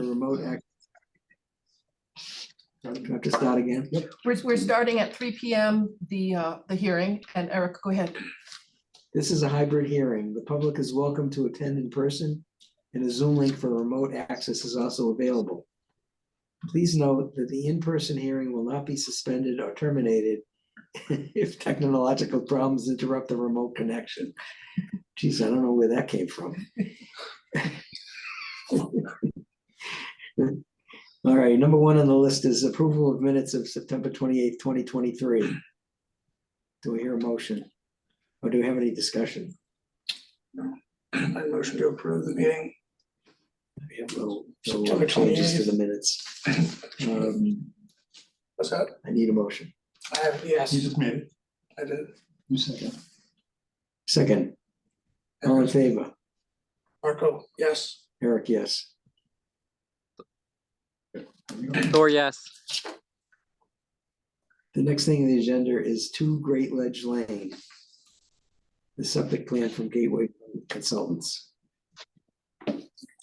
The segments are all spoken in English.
remote access. Do I have to start again? Yep. We're starting at 3 p.m. the hearing, and Eric, go ahead. This is a hybrid hearing. The public is welcome to attend in person, and a Zoom link for remote access is also available. Please note that the in-person hearing will not be suspended or terminated if technological problems interrupt the remote connection. Geez, I don't know where that came from. All right, number one on the list is approval of minutes of September 28th, 2023. Do we hear a motion? Or do we have any discussion? No. I motion to approve the meeting. We have no September changes to 28th. the minutes. What's that? I need a motion. I have, yes. You just made it. I did. You second. Second. All in favor? Marco, yes. Eric, yes. Thor, yes. The next thing on the agenda is 2 Great Ledge Lane. The septic plan from Gateway Consultants.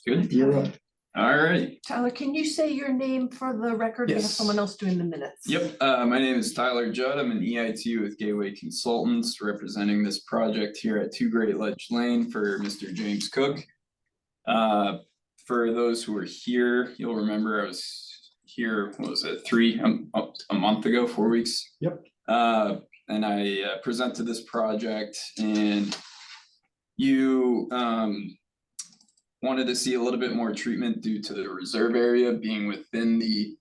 Good. You're up. All right. Tyler, can you say your name for the record? We have Yes. someone else doing the minutes. Yep. My name is Tyler Judd. I'm an EIT with Gateway Consultants, representing this project here at 2 Great Ledge Lane for Mr. James Cook. For those who are here, you'll remember I was here, what was it, a month ago, 4 weeks? Yep. And I presented this project, and you wanted to see a little bit more treatment due to the reserve area being within the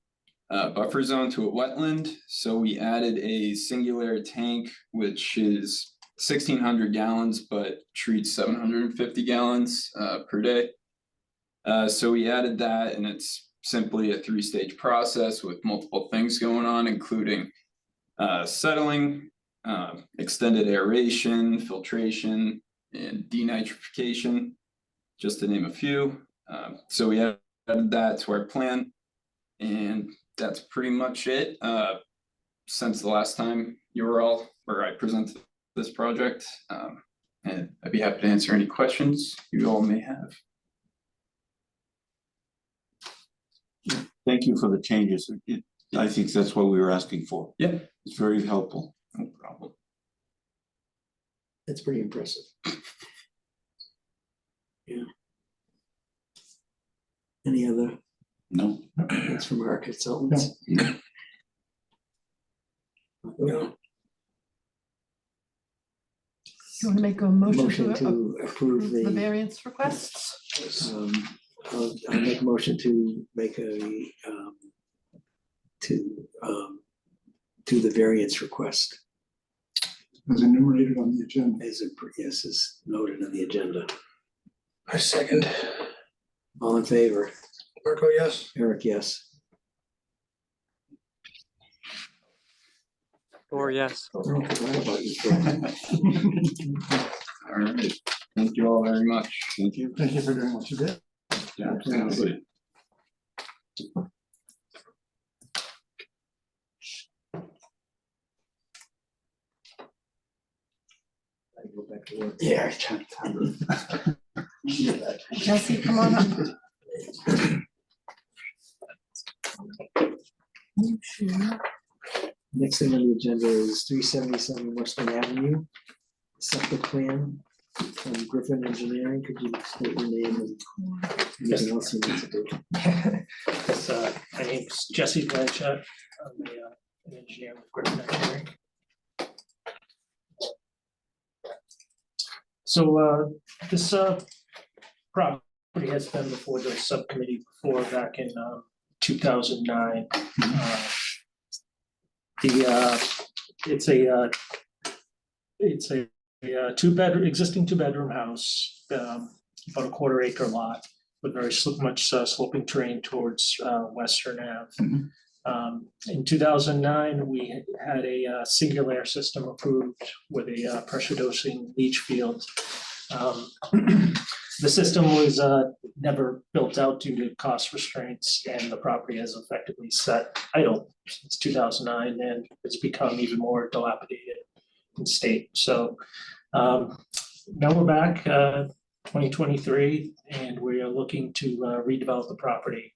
buffer zone to a wetland. So we added a singular tank, which is 1,600 gallons, but treats 750 gallons per day. So we added that, and it's simply a 3-stage process with multiple things going on, including settling, extended aeration, filtration, and denitrification, just to name a few. So we added that to our plan, and that's pretty much it. Since the last time you were all, or I presented this project, and I'd be happy to answer any questions you all may have. Thank you for the changes. I think that's what we were asking for. Yeah, It's very helpful. no problem. That's pretty impressive. Yeah. Any other? No. That's from our consultants? No. You want to make a motion Motion to to approve the the, variance requests? I'll make a motion to make a, to the variance request. As enumerated on the agenda. Yes, is noted on the agenda. I second. All in favor? Marco, yes. Eric, yes. Thor, yes. Oh, I forgot about you, Fred. All right, thank you all very much. Thank you. Thank you for doing what you did. Yeah, absolutely. I go back to work. Yeah. Jesse, come on up. Next thing on the agenda is 377 Western Avenue, septic plan from Griffin Engineering. Could you state your name and anything else you need to do? Yes, my name is Jesse Blanchett. I'm an engineer with Griffin Engineering. So this property has been before the subcommittee before back in 2009. It's a existing two-bedroom house, about a 1/4 acre lot with very much sloping terrain towards Western Ave. In 2009, we had a single air system approved with a pressure dosing leach field. The system was never built out due to cost restraints, and the property has effectively sat idle since 2009, and it's become even more dilapidated in state. So now we're back 2023, and we are looking to redevelop the property.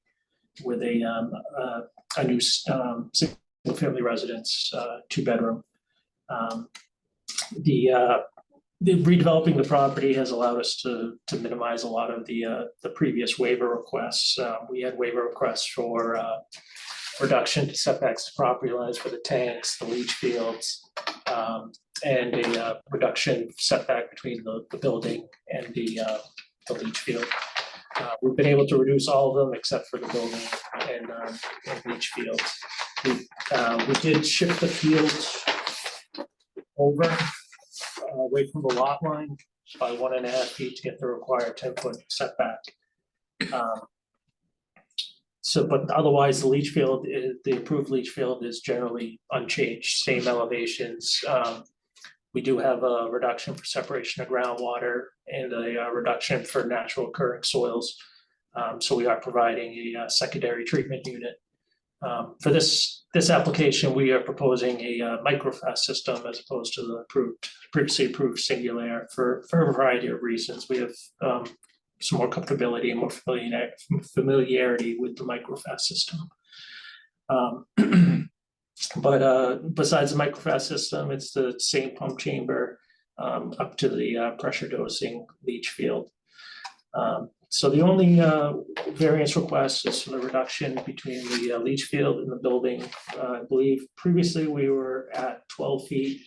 with a new single-family residence, 2-bedroom. The redeveloping the property has allowed us to minimize a lot of the previous waiver requests. We had waiver requests for reduction to setbacks to property lines for the tanks, the leach fields, and a reduction setback between the building and the leach field. We've been able to reduce all of them except for the building and leach fields. We did shift the fields over away from the lot line by 1.5 feet to get the required 10-foot setback. But otherwise, the leach field, the approved leach field is generally unchanged, same elevations. We do have a reduction for separation of groundwater and a reduction for natural occurring soils. So we are providing a secondary treatment unit. For this application, we are proposing a microfast system as opposed to the previously approved singular for a variety of reasons. We have some more comfortability and more familiarity with the microfast system. But besides the microfast system, it's the same pump chamber up to the pressure dosing leach field. So the only variance request is for the reduction between the leach field and the building. I believe previously we were at 12 feet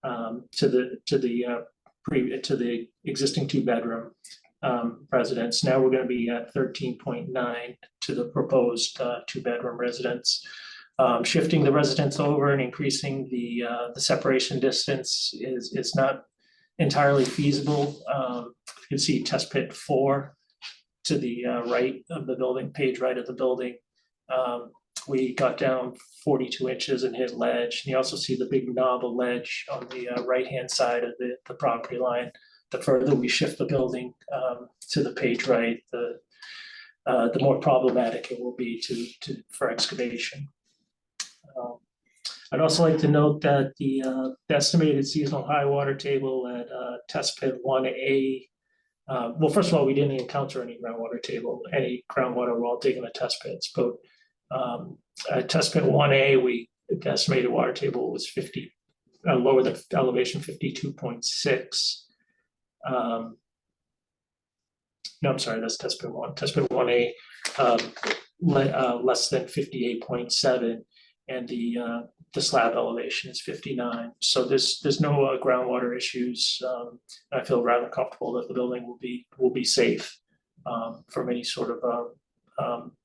to the existing 2-bedroom residence. Now we're going to be at 13.9 to the proposed 2-bedroom residence. Shifting the residence over and increasing the separation distance is not entirely feasible. You can see test pit 4 to the right of the building, page right of the building. We got down 42 inches and hit ledge. And you also see the big knob of ledge on the right-hand side of the property line. The further we shift the building to the page right, the more problematic it will be for excavation. I'd also like to note that the estimated seasonal high water table at test pit 1A. Well, first of all, we didn't encounter any groundwater while digging the test pits, but at test pit 1A, the estimated water table was 50, lower than elevation 52.6. No, I'm sorry, that's test pit 1. Test pit 1A, less than 58.7, and the slab elevation is 59. So there's no groundwater issues. I feel rather comfortable that the building will be safe from any sort of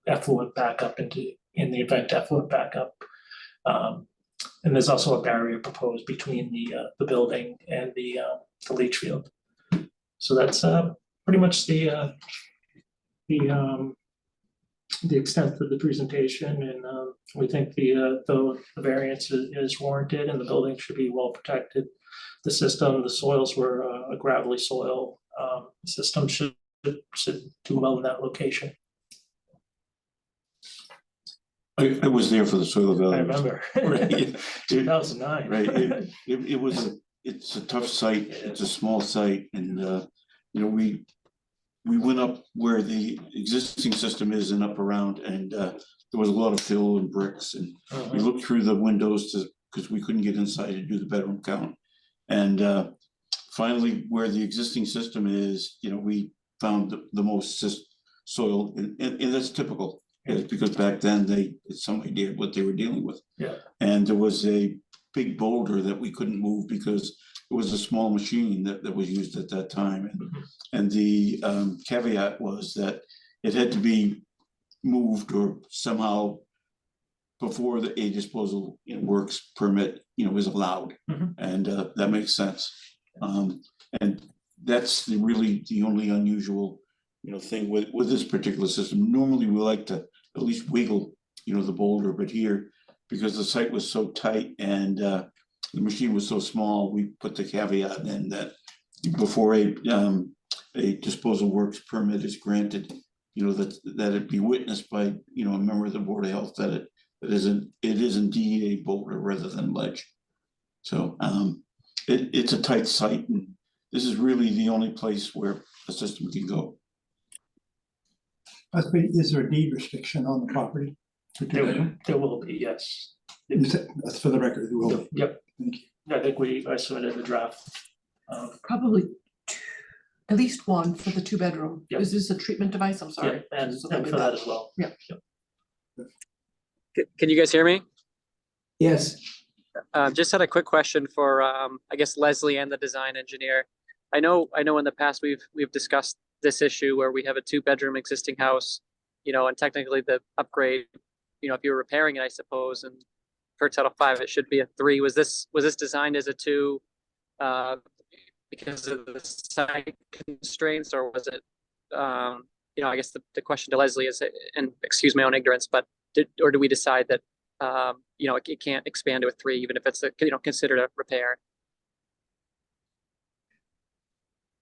effluent backup in the event effluent backup. And there's also a barrier proposed between the building and the leach field. So that's pretty much the extent of the presentation, and we think the variance is warranted, and the building should be well protected. The soils were a gravelly soil. The system should do well in that location. I was there for the soil I evaluation. remember, Right. 2009. Right, it's a tough site, it's a small site, and we went up where the existing system is and up around, and there was a lot of fill and bricks, and we looked through the windows because we couldn't get inside to do the bedroom count. And finally, where the existing system is, we found the most soil, and that's typical. Because back then they had some idea what they were dealing with. Yeah. And there was a big boulder that we couldn't move because it was a small machine that was used at that time. And the caveat was that it had to be moved or somehow before the a disposal works permit was allowed. And that makes sense. And that's really the only unusual thing with this particular system. Normally we like to at least wiggle the boulder, but here, because the site was so tight and the machine was so small, we put the caveat in that before a disposal works permit is granted, that it be witnessed by a member of the Board of Health that it is indeed a boulder rather than ledge. So it's a tight site, and this is really the only place where a system can go. Is there a deed restriction on the property? For two bedroom? There will be, yes. That's for the record, there will be. Yep. Thank you. I think I submitted the draft. Probably at least one for the 2-bedroom. Yep. Is this a treatment device? I'm Yeah, sorry. and So for that as well. Yeah. Can you guys hear me? Yes, Just had a quick question for, I guess Leslie and the design engineer. I know in the past we've discussed this issue where we have a 2-bedroom existing house, and technically the upgrade, if you're repairing it, I suppose, and for Title V, it should be a 3. Was this designed as a 2, because of the site constraints, or was it, I guess the question to Leslie is, and excuse my own ignorance, but did we decide that, it can't expand to a 3, even if it's considered a repair?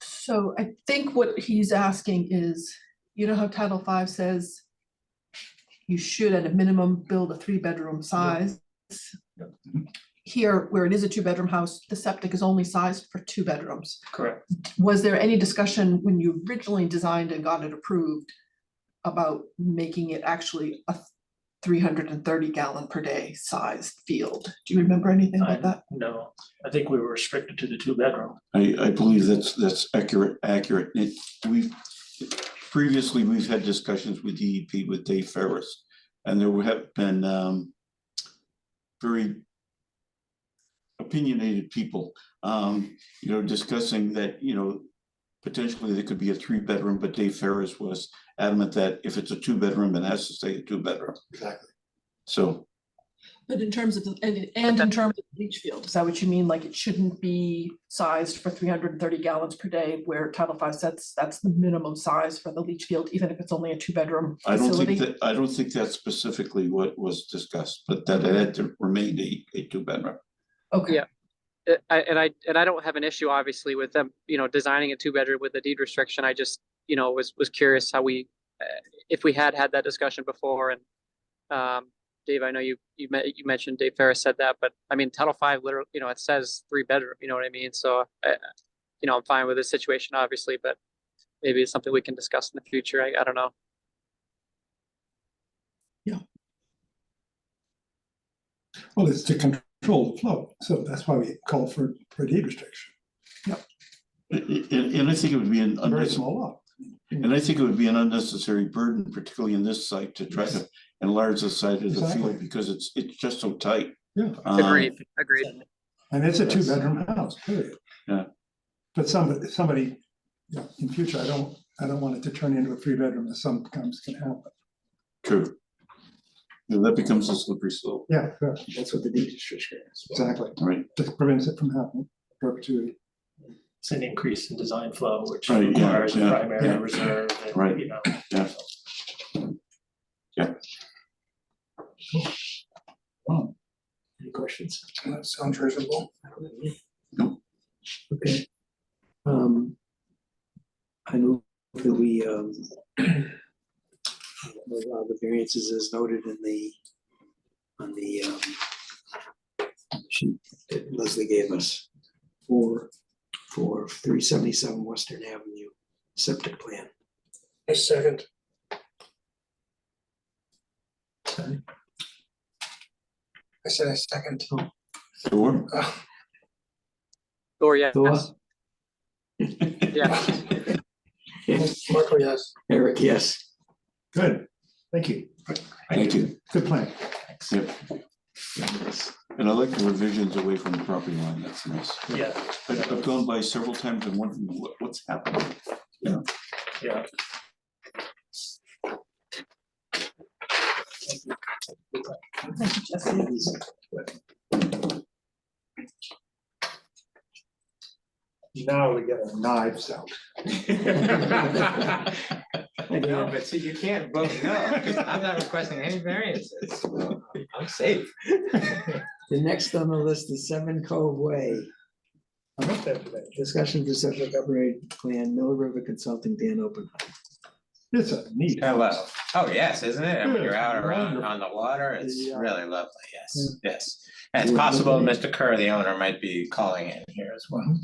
So I think what he's asking is, how Title V says you should at a minimum build a 3-bedroom size. Yep. Here, where it is a 2-bedroom house, the septic is only sized for 2 bedrooms. Correct. Was there any discussion when you originally designed and got it approved about making it actually a 330 gallon per day sized field? Do you remember anything about that? No, I think we were restricted to the 2-bedroom. I believe that's accurate. Previously, we've had discussions with DEP with Dave Ferris, and there have been very opinionated people, discussing that, potentially there could be a 3-bedroom, but Dave Ferris was adamant that if it's a 2-bedroom, it has to stay a 2-bedroom. Exactly. So, But in terms of, and in terms of leach field, is that what you mean? Like it shouldn't be sized for 330 gallons per day, where Title V says that's the minimum size for the leach field, even if it's only a 2-bedroom I don't facility? think that's specifically what was discussed, but that it had to remain a 2-bedroom. Okay. Yeah. I don't have an issue, obviously, with them, designing a 2-bedroom with a deed restriction. I just, was curious how if we had that discussion before. And Dave, I know you mentioned Dave Ferris said that, but I mean, Title V literally, it says 3-bedroom, you know what I mean? So, I'm fine with this situation, obviously, but maybe it's something we can discuss in the future. I don't know. Well, it's to control the flow, so that's why we call for a deed restriction. And I think it would be an Very unnecessary, small lot. and I think it would be an unnecessary burden, particularly in this site, to try to enlarge the site of the Exactly. field because it's just so tight. Yeah, Agreed. and it's a 2-bedroom house, period. Yeah. But somebody, in future, I don't want it to turn into a 3-bedroom, as sometimes can happen. True. That becomes a slippery slope, Yeah, yeah, that's what the deed restriction is. exactly. right? That prevents it from happening, perpetuity. It's an increase in design flow, which Right, yeah, requires a yeah, primary yeah. reserve. And, Right. Yeah. Any questions? That sounds reasonable. Nope. Okay. I move that we allow the variances as noted on the sheet that Leslie gave us for 377 Western Avenue septic plan. A second. I said a second. Sure. Or yes. Thor? Yeah. Yes. Marco, yes. Eric, yes. Good, thank you. Thank you. Good plan. Yep. And I like the revisions away from the property line. That's nice. Yeah, I've gone by several times and wondered what's happening. yeah. Thank you, Jesse. Now we get our knives out. No, but see, you can't vote no, because I'm not requesting any variances, so I'm safe. The next on the list is 7 Cove Way. I meant that today. Discussion for septic upgrade plan, Mill River Consulting, Dan Oppenheim. It's a neat. Hello. house. Oh, yes, isn't it? And when you're out around Wonderful. on the water, it's Yeah. really lovely, yes, yes. And it's possible Mr. Kerr, the owner, might be calling in here as well.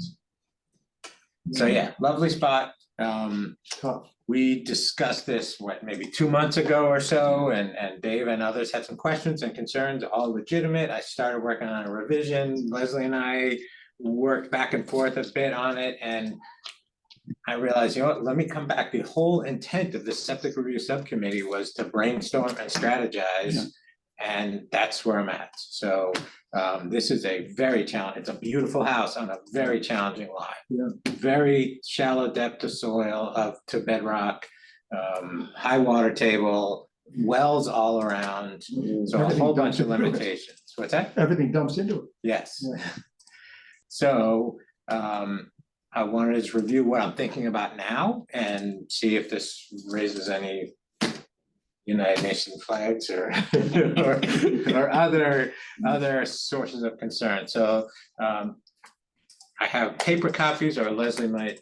So yeah, lovely spot, Tough. We discussed this, what, maybe 2 months ago or so, and Dave and others had some questions and concerns, all legitimate. I started working on a revision. Leslie and I worked back and forth a bit on it, and I realized, you know what, let me come back. The whole intent of the septic review subcommittee was to brainstorm and strategize. Yeah. And that's where I'm at. So this is a very challenging, it's a beautiful house on a very challenging lot. Yeah. Very shallow depth of soil to bedrock, high water table, wells all around. So a Everything whole bunch dumps of into it. limitations. What's that? Everything dumps into it. Yes. Yeah. So I wanted to just review what I'm thinking about now and see if this raises any United Nations flags or or other sources of concern. So I have paper copies, or Leslie might.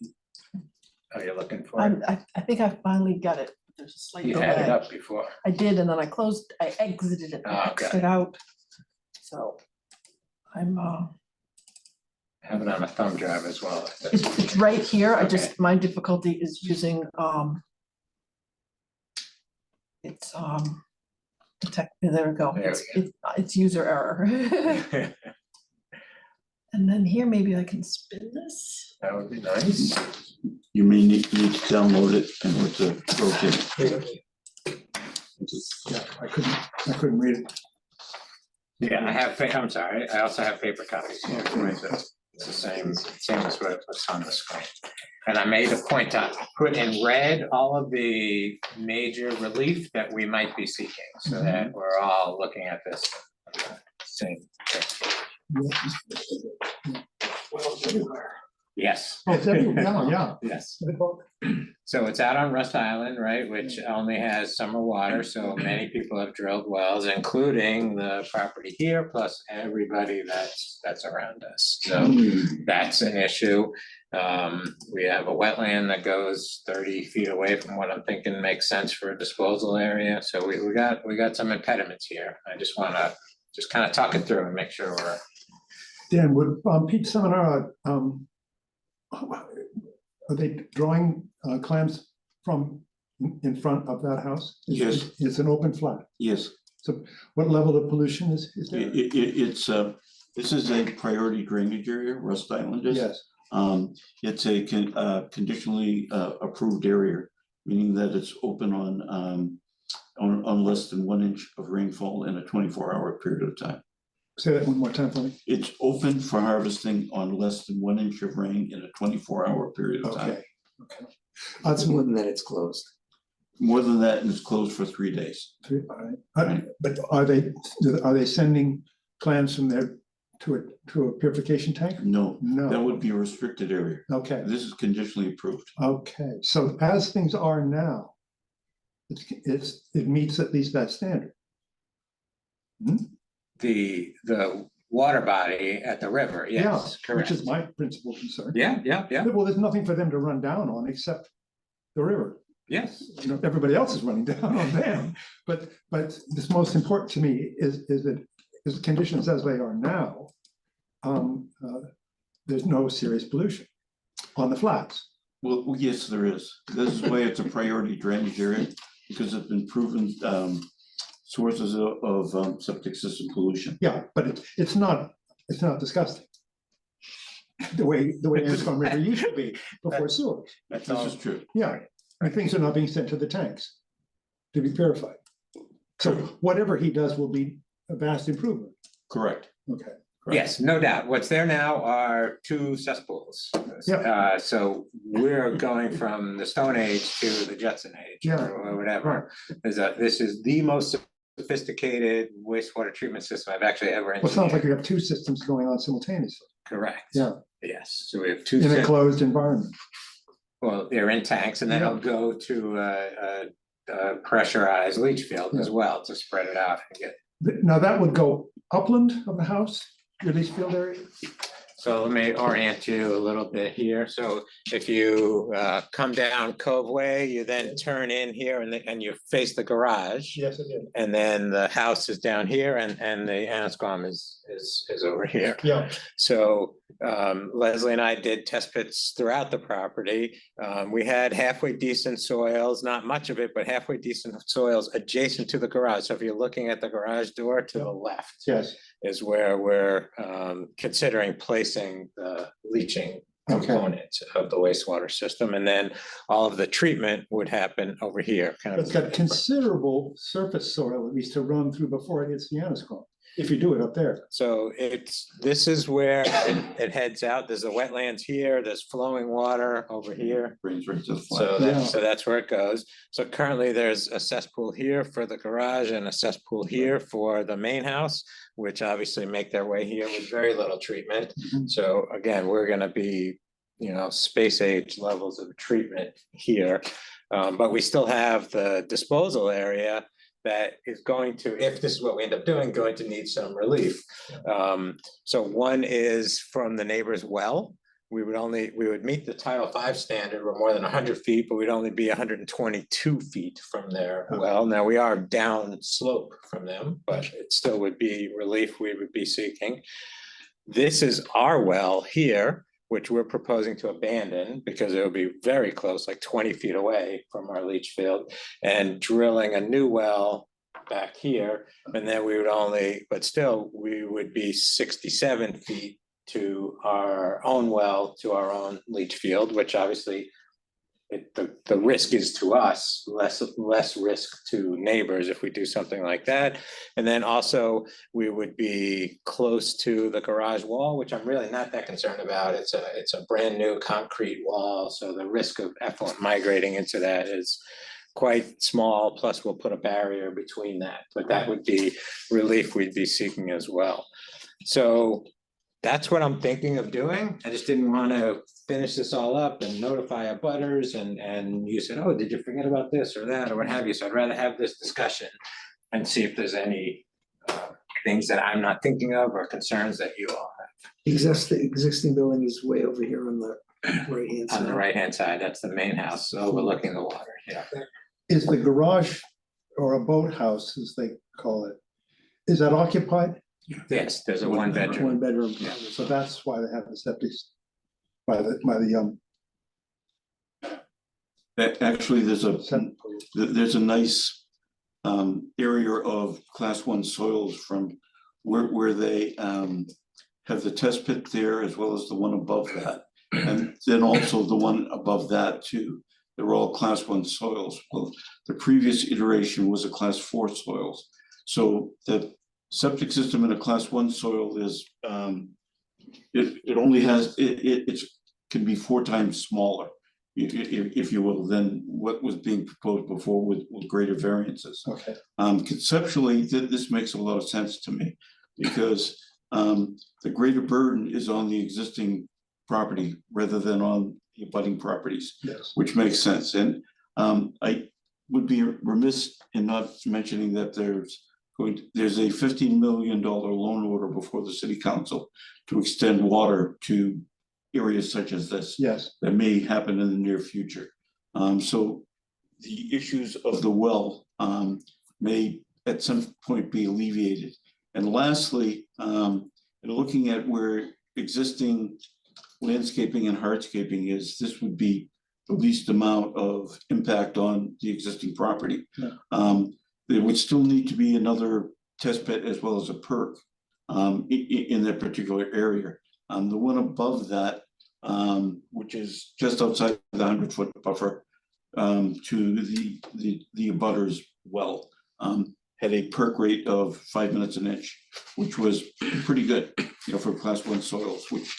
Oh, you're looking for it? I think I finally got it. There's a slight You had it delay. up before. I did, and then I exited it, Oh, I okay. exited out. So I'm, I have it on a thumb drive as well. if that's- it's right here. I Okay. just, my difficulty is using, it's, there we go. There we It's user error. And then here, maybe I can spin this. That would be nice. You may need to download it in order to rotate. Yeah, I couldn't read it. Yeah, I have, I'm sorry, I also have paper copies here, so it's the same as what's on the screen. And I made a point to put in red all of the major relief that we might be seeking, so that we're all looking at this same thing. Well, everywhere. Yes. Oh, it's everywhere, yeah. Yes. So it's out on Rust Island, right, which only has summer water, so many people have drilled wells, including the property here, plus everybody that's around us. So that's an issue. We have a wetland that goes 30 feet away from what I'm thinking makes sense for a disposal area. So we got some impediments here. I just wanna just kind of talk it through and make sure we're. Dan, would Pete Seminar, are they drawing clams from in front of that house? Yes. It's an open flat. Yes, So what level of pollution is there? it's this is a priority drainage area, Rust Island is. Yes, It's a conditionally approved area, meaning that it's open on less than 1 inch of rainfall in a 24-hour period of time. say that one more time for me. It's open for harvesting on less than 1 inch of rain in a 24-hour period of time. Okay, okay. That's more than that, it's closed. More than that, and it's closed for 3 days. All right. But are they sending clams from there to a purification tank? No, that No, would be a restricted area. okay, This is conditionally approved. okay. So as things are now, it meets at least that standard. The water body at the river, yes, Yes, correct. which is my principal concern. Yeah, Well, there's nothing for them to run down on except the river. yes. You know, everybody else is running down on them. But this most important to me is that the conditions as they are now, there's no serious pollution on the flats. Well, yes, there is. This is why it's a priority drainage area, because it's been proven sources of septic system pollution. Yeah, but it's not disgusting. The way Anscombe River used to be before sewers. That's This all. is true. Yeah, and things are not being sent to the tanks to be purified. So whatever he does will be a vast improvement. Correct. Okay. Yes, no doubt. What's there now are 2 cesspools. Yeah. So we're going from the Stone Age to the Judson Age Yeah. or whatever. This is the most sophisticated wastewater treatment system I've actually ever Well, it sounds like engineered. you have 2 systems going on simultaneously Correct. Yeah. Yes, so we have 2. in a closed environment. Well, they're in tanks and then Yeah. it'll go to a pressurized leach field as Yeah. well to spread it out and get. Now that would go upland of the house, your leach field area? So let me orient you a little bit here. So if you come down Cove Way, you then turn in here and you face the garage. Yes, it is. And then the house is down here and the Anscombe is is over here. Yeah, So Leslie and I did test pits throughout the property. We had halfway decent soils, not much of it, but halfway decent soils adjacent to the garage. So if you're looking at the garage door to the left yes, is where we're considering placing the leaching component of the wastewater system. And then all of the treatment would happen over here. Kind it's got considerable surface soil, at least to run through before it hits the Annisquam, if you do it up there. So this is where it heads out. There's the wetlands here, there's flowing water over here. Brings right to the flat. So Yeah. that's where it goes. So currently there's a cesspool here for the garage and a cesspool here for the main house, which obviously make their way here with very little treatment. Mhm. So again, we're gonna be, space age levels of treatment here. But we still have the disposal area that is going to, if this is what we end up doing, going to need some relief. So one is from the neighbor's well. We would meet the Title V standard, we're more than 100 feet, but we'd only be 122 feet from their well. Now, we are down slope from them, but it still would be relief we would be seeking. This is our well here, which we're proposing to abandon because it would be very close, like 20 feet away from our leach field, and drilling a new well back here. And then we would be 67 feet to our own well, to our own leach field, which obviously the risk is to us, less risk to neighbors if we do something like that. And then also we would be close to the garage wall, which I'm really not that concerned about. It's a brand new concrete wall, so the risk of effluent migrating into that is quite small. Plus we'll put a barrier between that, but that would be relief we'd be seeking as well. So that's what I'm thinking of doing. I just didn't want to finish this all up and notify abutters and you said, oh, did you forget about this or that or what have you? So I'd rather have this discussion and see if there's any things that I'm not thinking of or concerns that you all have. Existing building is way over here on the right-hand side. On the right-hand side, that's the main house overlooking the water, yeah. Is the garage or a boathouse, as they call it, is that occupied? Yes, there's a one bedroom. One bedroom. Yeah. So that's why they have the septic by the Actually, there's septic. a nice area of class 1 soils from where they have the test pit there as well as the one above that. And then also the one above that too. They're all class 1 soils. Well, the previous iteration was a class 4 soils. So the septic system in a class 1 soil is it only has it can be 4 times smaller, if you will, than what was being proposed before with greater variances. Okay. Conceptually, this makes a lot of sense to me because the greater burden is on the existing property rather than on the abutting properties, Yes. which makes sense. And I would be remiss in not mentioning that there's a $15 million loan order before the city council to extend water to areas such as this. Yes. That may happen in the near future. So the issues of the well may at some point be alleviated. And lastly, in looking at where existing landscaping and hardscaping is, this would be the least amount of impact on the existing property. Yeah. There would still need to be another test pit as well as a perk in that particular area. The one above that, which is just outside the 100-foot buffer to the abutters well, had a perk rate of 5 minutes an inch, which was pretty good, for class 1 soils, which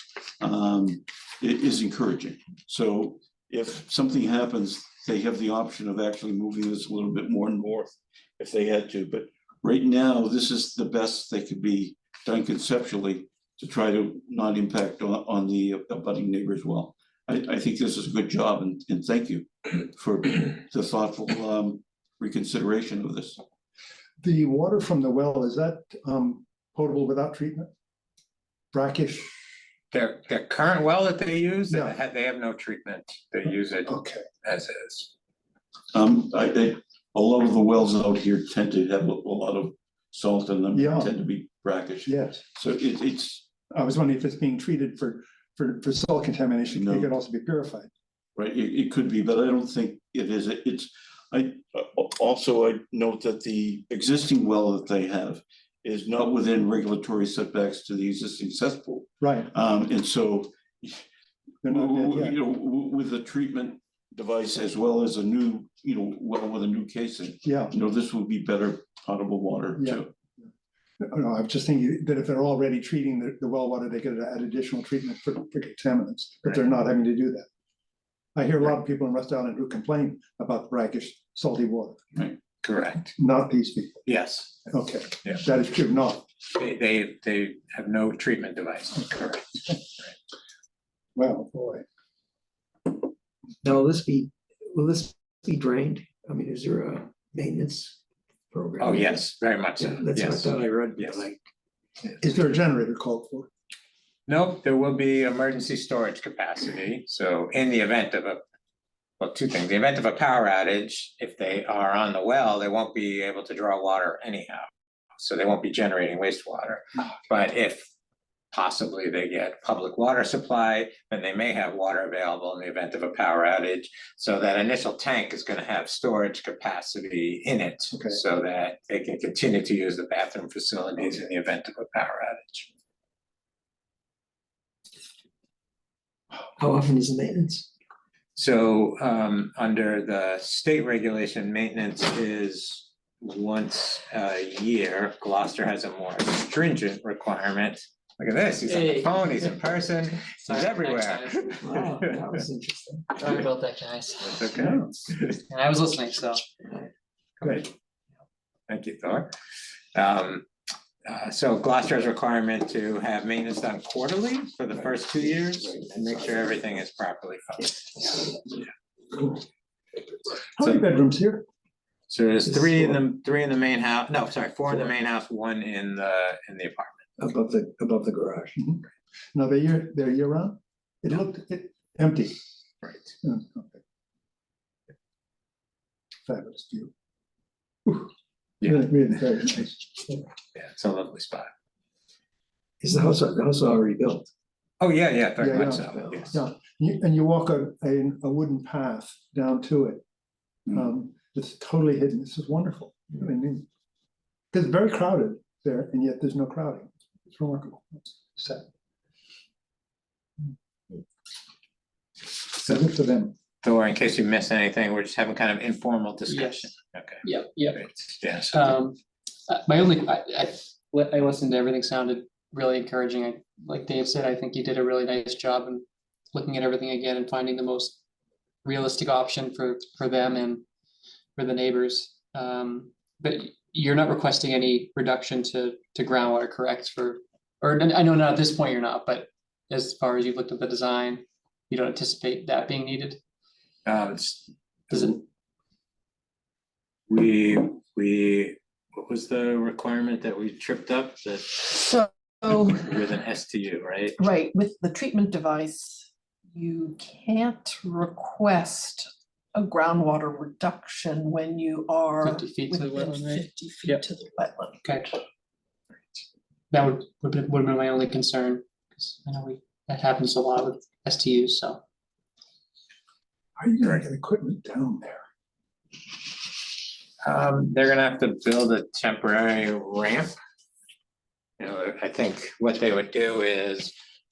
it is encouraging. So if something happens, they have the option of actually moving this a little bit more north if they had to. But right now, this is the best they could be done conceptually to try to not impact on the abutting neighbors well. I think this is a good job and thank you for the thoughtful reconsideration of this. The water from the well, is that potable without treatment? Brackish? Their current well that they use, Yeah. they have no treatment. They use it Okay. as is. A lot of the wells out here tend to have a lot of salt in them, Yeah. tend to be brackish. Yes, So it's, I was wondering if it's being treated for salt contamination, No. it could also be purified. right, it could be, but I don't think it is. It's, I note that the existing well that they have is not within regulatory setbacks to the existing cesspool. Right, And so, they're not dead yet. you know, with the treatment device as well as a new, you know, well with a new casing, Yeah, you know, this would be better potable water Yeah. too. no, I was just thinking that if they're already treating the well water, they could add additional treatment for contaminants, but they're not having to do that. I hear a lot of people in West Island who complain about the brackish salty water, Correct. not these people. Yes, Okay, Yeah. that is true, not. they have no treatment device. Correct. Well, boy, Now, will this be drained? I mean, is there a maintenance program? Oh, yes, very much Yeah, so. that's what I Yes. thought I read, Yes. like, is there a generator called for? Nope, there will be emergency storage capacity, so in the event of well, two things, the event of a power outage, if they are on the well, they won't be able to draw water anyhow. So they won't be generating wastewater, but if possibly they get public water supply, then they may have water available in the event of a power outage. So that initial tank is gonna have storage capacity in it, Okay. so that they can continue to use the bathroom facilities in the event of a power outage. how often is the maintenance? So under the state regulation, maintenance is once a year. Gloucester has a more stringent requirement. Look at this, he's on the Hey. phone, he's in person, he's Sorry, everywhere. thanks, Wow, that was interesting. Sorry about that, guys. That's okay. And I was listening, so. Great. Thank you, Thor. So Gloucester has a requirement to have maintenance done quarterly for the first 2 years and make sure everything is properly funded. Cool. How many bedrooms here? So there's three in the main house, no, sorry, four in the main house, one in the apartment. Above the garage. No, they're year round? It looked empty. Right. Oh, okay. Fabulous view. Whew. Yeah. Really very nice. Yeah, it's a lovely spot. Is the house already built? Oh, yeah, very Yeah, much yeah. so, yes. Yeah, and you walk a wooden path down to it. It's totally hidden. This is wonderful. Really neat. Because it's very crowded there, and yet there's no crowding. It's remarkable. It's sad. So good for them. Thor, in case you missed anything, we're just having kind of informal discussion. Okay. Yep. Great. Yes. My only, I listened to everything, sounded really encouraging. Like Dave said, I think you did a really nice job in looking at everything again and finding the most realistic option for them and for the neighbors. But you're not requesting any reduction to groundwater, correct? Or I know not at this point you're not, but as far as you've looked at the design, you don't anticipate that being needed? Does it? What was the requirement that we tripped up that So, with an STU, right? right, with the treatment device, you can't request a groundwater reduction when you are 50 feet to the within wetland, right? 50 feet Yep. to the wetland. Okay. That would have been my only concern, because I know that happens a lot with STUs, so. How are you gonna get equipment down there? They're gonna have to build a temporary ramp. You know, I think what they would do is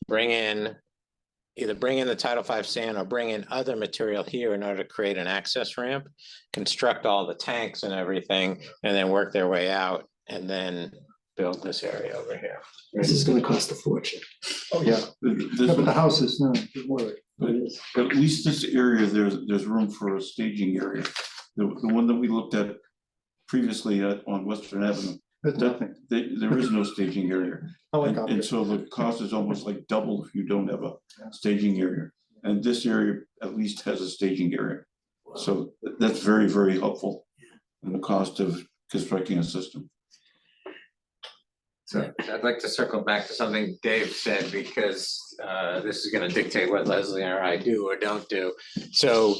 either bring in the Title V sand or bring in other material here in order to create an access ramp, construct all the tanks and everything, and then work their way out and then build this area over here. This is gonna cost a fortune. Oh, yeah. This- No, but the house is, no, don't worry. But at least this area, there's room for a staging area. The one that we looked at previously on Western Avenue, There's nothing. there is no staging area. And Helicopter. so the cost is almost like double if you don't have a staging area. And this area at least has a staging area. So that's very, very helpful in the cost of constructing a system. So I'd like to circle back to something Dave said, because this is gonna dictate what Leslie or I do or don't do. So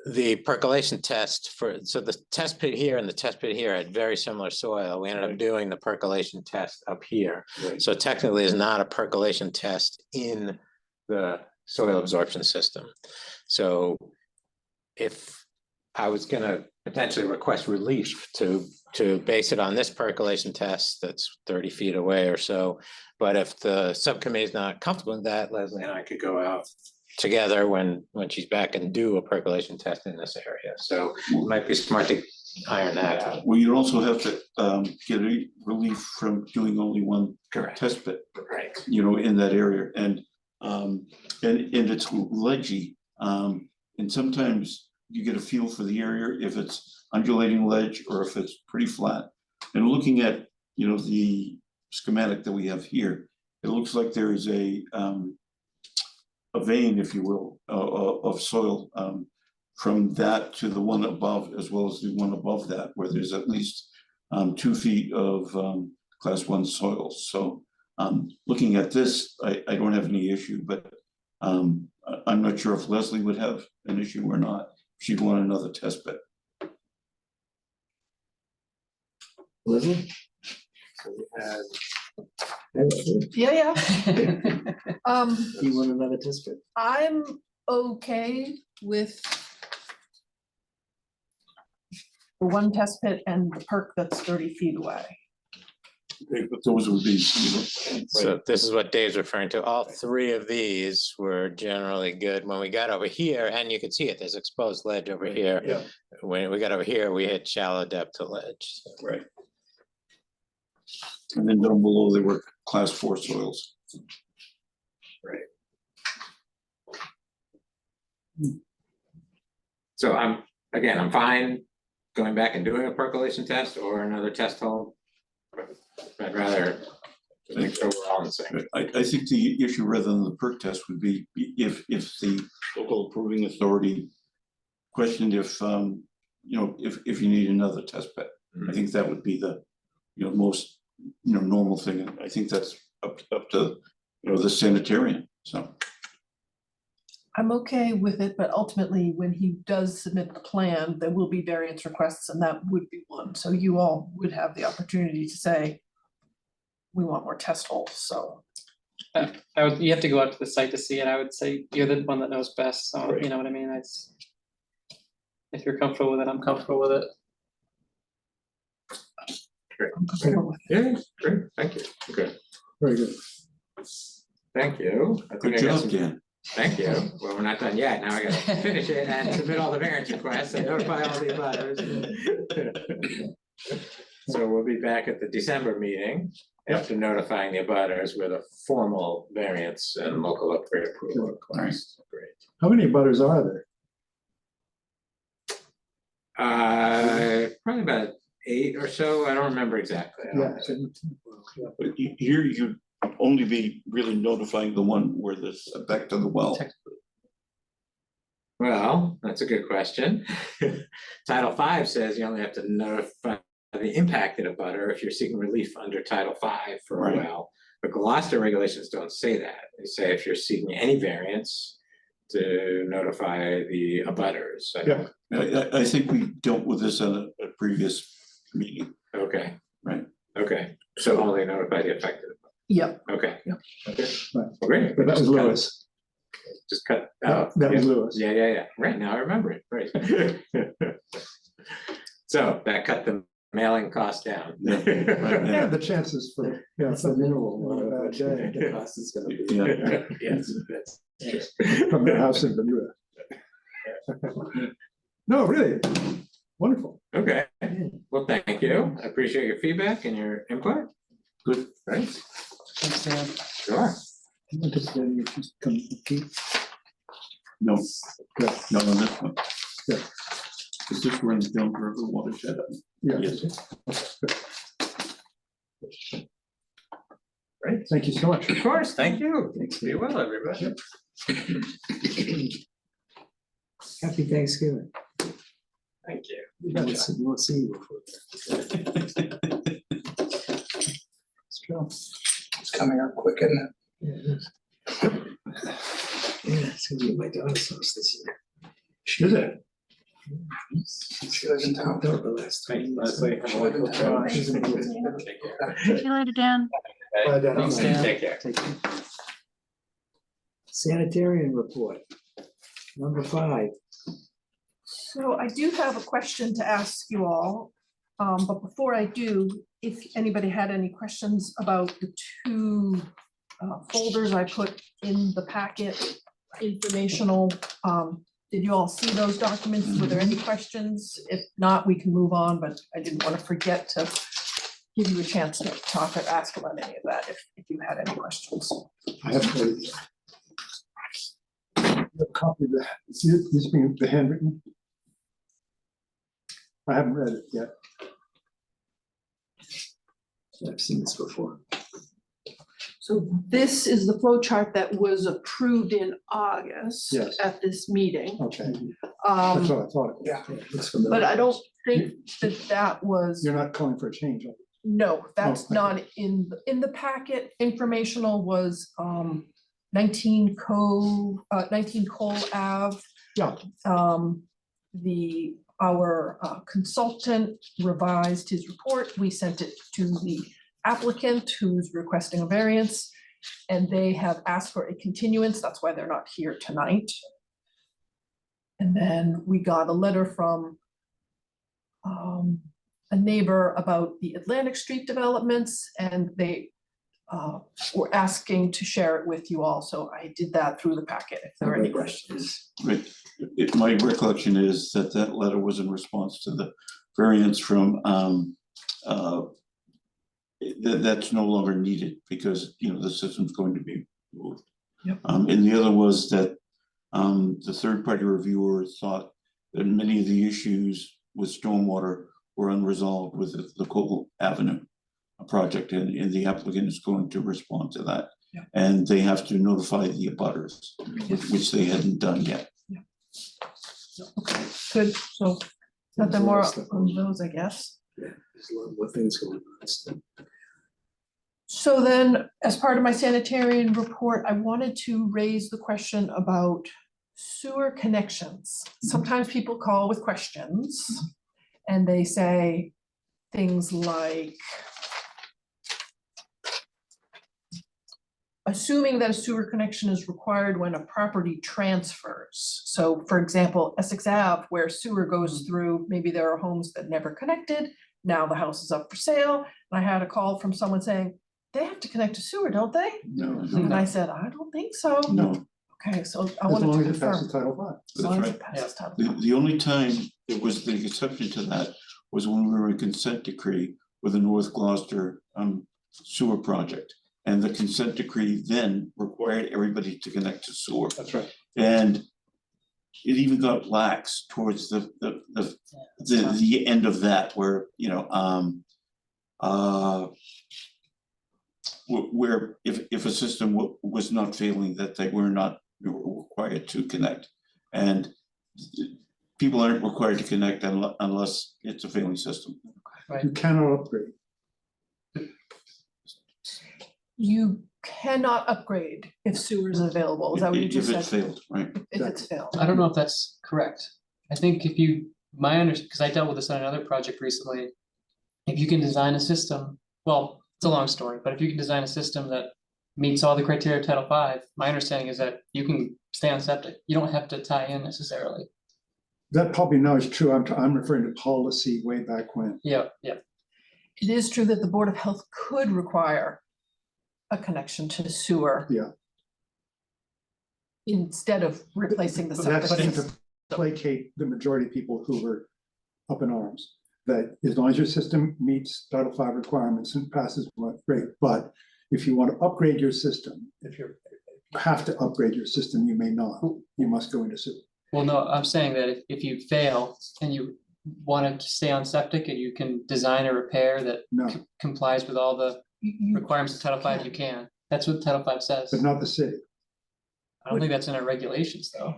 the percolation test so the test pit here and the test pit here had very similar soil. We ended up doing the percolation test up here. Right. So technically it's not a percolation test in the soil absorption system. So if I was gonna potentially request relief to base it on this percolation test that's 30 feet away or so, but if the subcommittee is not comfortable with that, Leslie and I could go out together when she's back and do a percolation test in this area. So it might be smart to iron that out. Well, you'd also have to get a relief from doing only one Correct. test pit, Right. you know, in that area, and it's ledgy, and sometimes you get a feel for the area if it's undulating ledge or if it's pretty flat. And looking at, you know, the schematic that we have here, it looks like there is a vein, if you will, of soil from that to the one above, as well as the one above that, where there's at least 2 feet of class 1 soils. So looking at this, I don't have any issue, but I'm not sure if Leslie would have an issue or not. She'd want another test bed. Leslie? Yeah. You want another test pit? I'm okay with the one test pit and the perk that's 30 feet away. Okay, but those would be, you know, So this is what Dave's referring to. All 3 of these were generally good. When we got over here, and you can see it, there's exposed ledge over here. Yeah. When we got over here, we hit shallow depth to ledge. So. right. And then down below, they were class 4 soils. So I'm fine going back and doing a percolation test or another test hole. I'd rather make sure we're all in sync. I think the issue rather than the perk test would be if the local approving authority questioned if, you know, if you need another test bed. I think that would be the, you know, most, you know, normal thing. And I think that's up to, you know, the sanitarian, so. I'm okay with it, but ultimately, when he does submit the plan, there will be variance requests, and that would be one. So you all would have the opportunity to say, we want more test holes, so. You have to go out to the site to see it. I would say you're the one that knows best, so Right. you know what I mean? If you're comfortable with it, I'm comfortable with it. I'm comfortable with it. Yeah, great, thank you. Okay, Very good. thank you. I think Good I got job, some- Dan. Thank you. Well, we're not done yet. Now I gotta finish it and submit all the variance requests and notify all the abutters. So we'll be back at the December meeting after notifying the abutters with a formal variance and local upgrade approval request. Great. How many butters are there? Probably about 8 or so. I don't remember exactly. I don't Yeah. But here you'd only be really notifying the one where this back to the well. Well, that's a good question. Title V says you only have to notify the impacted abutter if you're seeking relief under Title V for a Right. well. But Gloucester regulations don't say that. They say if you're seeking any variance to notify the abutters. So- Yeah. I think we dealt with this at a previous meeting. Okay. Right. Okay, so only notify the affected. Yep. Okay. Yep. Okay. Right. Well, great. But that was Just cut- Lewis. Just cut. That was yeah. Lewis. Yeah. Right, now I remember it, right. So that cut the mailing cost down. Yeah, right, Yeah, the chances for, yeah, That's the something minimal on a bad day the cost is gonna be. Yeah. Yes, that's true. from their house in Bermuda. No, really, wonderful. Okay, well, thank you. I appreciate your feedback and your input. Good. Right, Thanks, Dan. sure. I'm anticipating if she's coming to keep. No, Good. no, on this one. Yeah. Is this where the Delaware River watershed? Yeah. Yes. Great, Thank you so much. of course, thank you. Be well, everybody. Happy Thanksgiving. Thank you. We'll see you before. It's true. It's coming up quick, isn't it? Yeah, it is. Yeah, it's gonna be at my daughter's house this year. Is it? She lives in town. Thanks, Leslie. Have a wonderful trip. Take care. See you later, Dan. Bye, Dan. Thanks, Dan. Take care. Sanitarian report. Number 5. So I do have a question to ask you all, but before I do, if anybody had any questions about the 2 folders I put in the packet, informational, did you all see those documents? Were there any questions? If not, we can move on, but I didn't want to forget to give you a chance to talk or ask about any of that if you had any questions. I haven't read it yet. A copy of that, this being the handwritten. I haven't read it yet. I've seen this before. So this is the flow chart that was approved in August Yes. at this meeting. Okay, that's Um, what I thought. Yeah. It looks familiar. but I don't think that was, You're not calling for a change, are you? no, that's okay. not in the packet. Informational was 19 Cole Ave. Yeah. Our consultant revised his report. We sent it to the applicant who's requesting a variance, and they have asked for a continuance. That's why they're not here tonight. And then we got a letter from a neighbor about the Atlantic Street developments, and they were asking to share it with you all. So I did that through the packet if there are any questions. Right, my recollection is that that letter was in response to the variance from, that's no longer needed because, you know, the system's going to be moved. Yep. And the other was that, the third-party reviewer thought that many of the issues with stormwater were unresolved with the Cole Avenue project, and the applicant is going to respond to that. Yeah. And they have to notify the abutters, which they hadn't done yet. Okay, good. So nothing more on those, I guess. Yeah, there's a lot more things going on. So then, as part of my sanitarian report, I wanted to raise the question about sewer connections. Sometimes people call with questions and they say things like, assuming that a sewer connection is required when a property transfers. So for example, Essex Ave, where sewer goes through, maybe there are homes that never connected. Now the house is up for sale. And I had a call from someone saying, they have to connect to sewer, don't they? No, And I said, I don't think so. no, Okay, so I As wanted long to as it passes confirm. Title V. As long as that's it passes Title The, V. the only time it was the exception to that was when we were in consent decree with the North Gloucester sewer project. And the consent decree then required everybody to connect to sewer. That's right. And it even got lax towards the end of that, where, you know, where if a system was not failing, that they were not required to connect. And people aren't required to connect unless it's a failing system. You cannot upgrade. You cannot upgrade if sewer is available. Is that what you just If it said? failed, right? If it's failed. I don't know if that's correct. I think if you, because I dealt with this on another project recently. If you can design a system, well, it's a long story, but if you can design a system that meets all the criteria of Title V, my understanding is that you can stay on septic. You don't have to tie in necessarily. That probably now is true. I'm referring to policy way back when. Yeah, yeah. It is true that the Board of Health could require a connection to sewer. Yeah. Instead of replacing the But septic that seemed system. to placate the majority of people who were up in arms. That as long as your system meets Title V requirements and passes, great. But if you want to upgrade your system, if you have to upgrade your system, you may not. You must go into sewer. Well, no, I'm saying that if you fail and you want to stay on septic and you can design a repair that No, complies with all the You- requirements of Title V, you can. That's what Title V says. but not the city. I don't think that's in our regulations, though.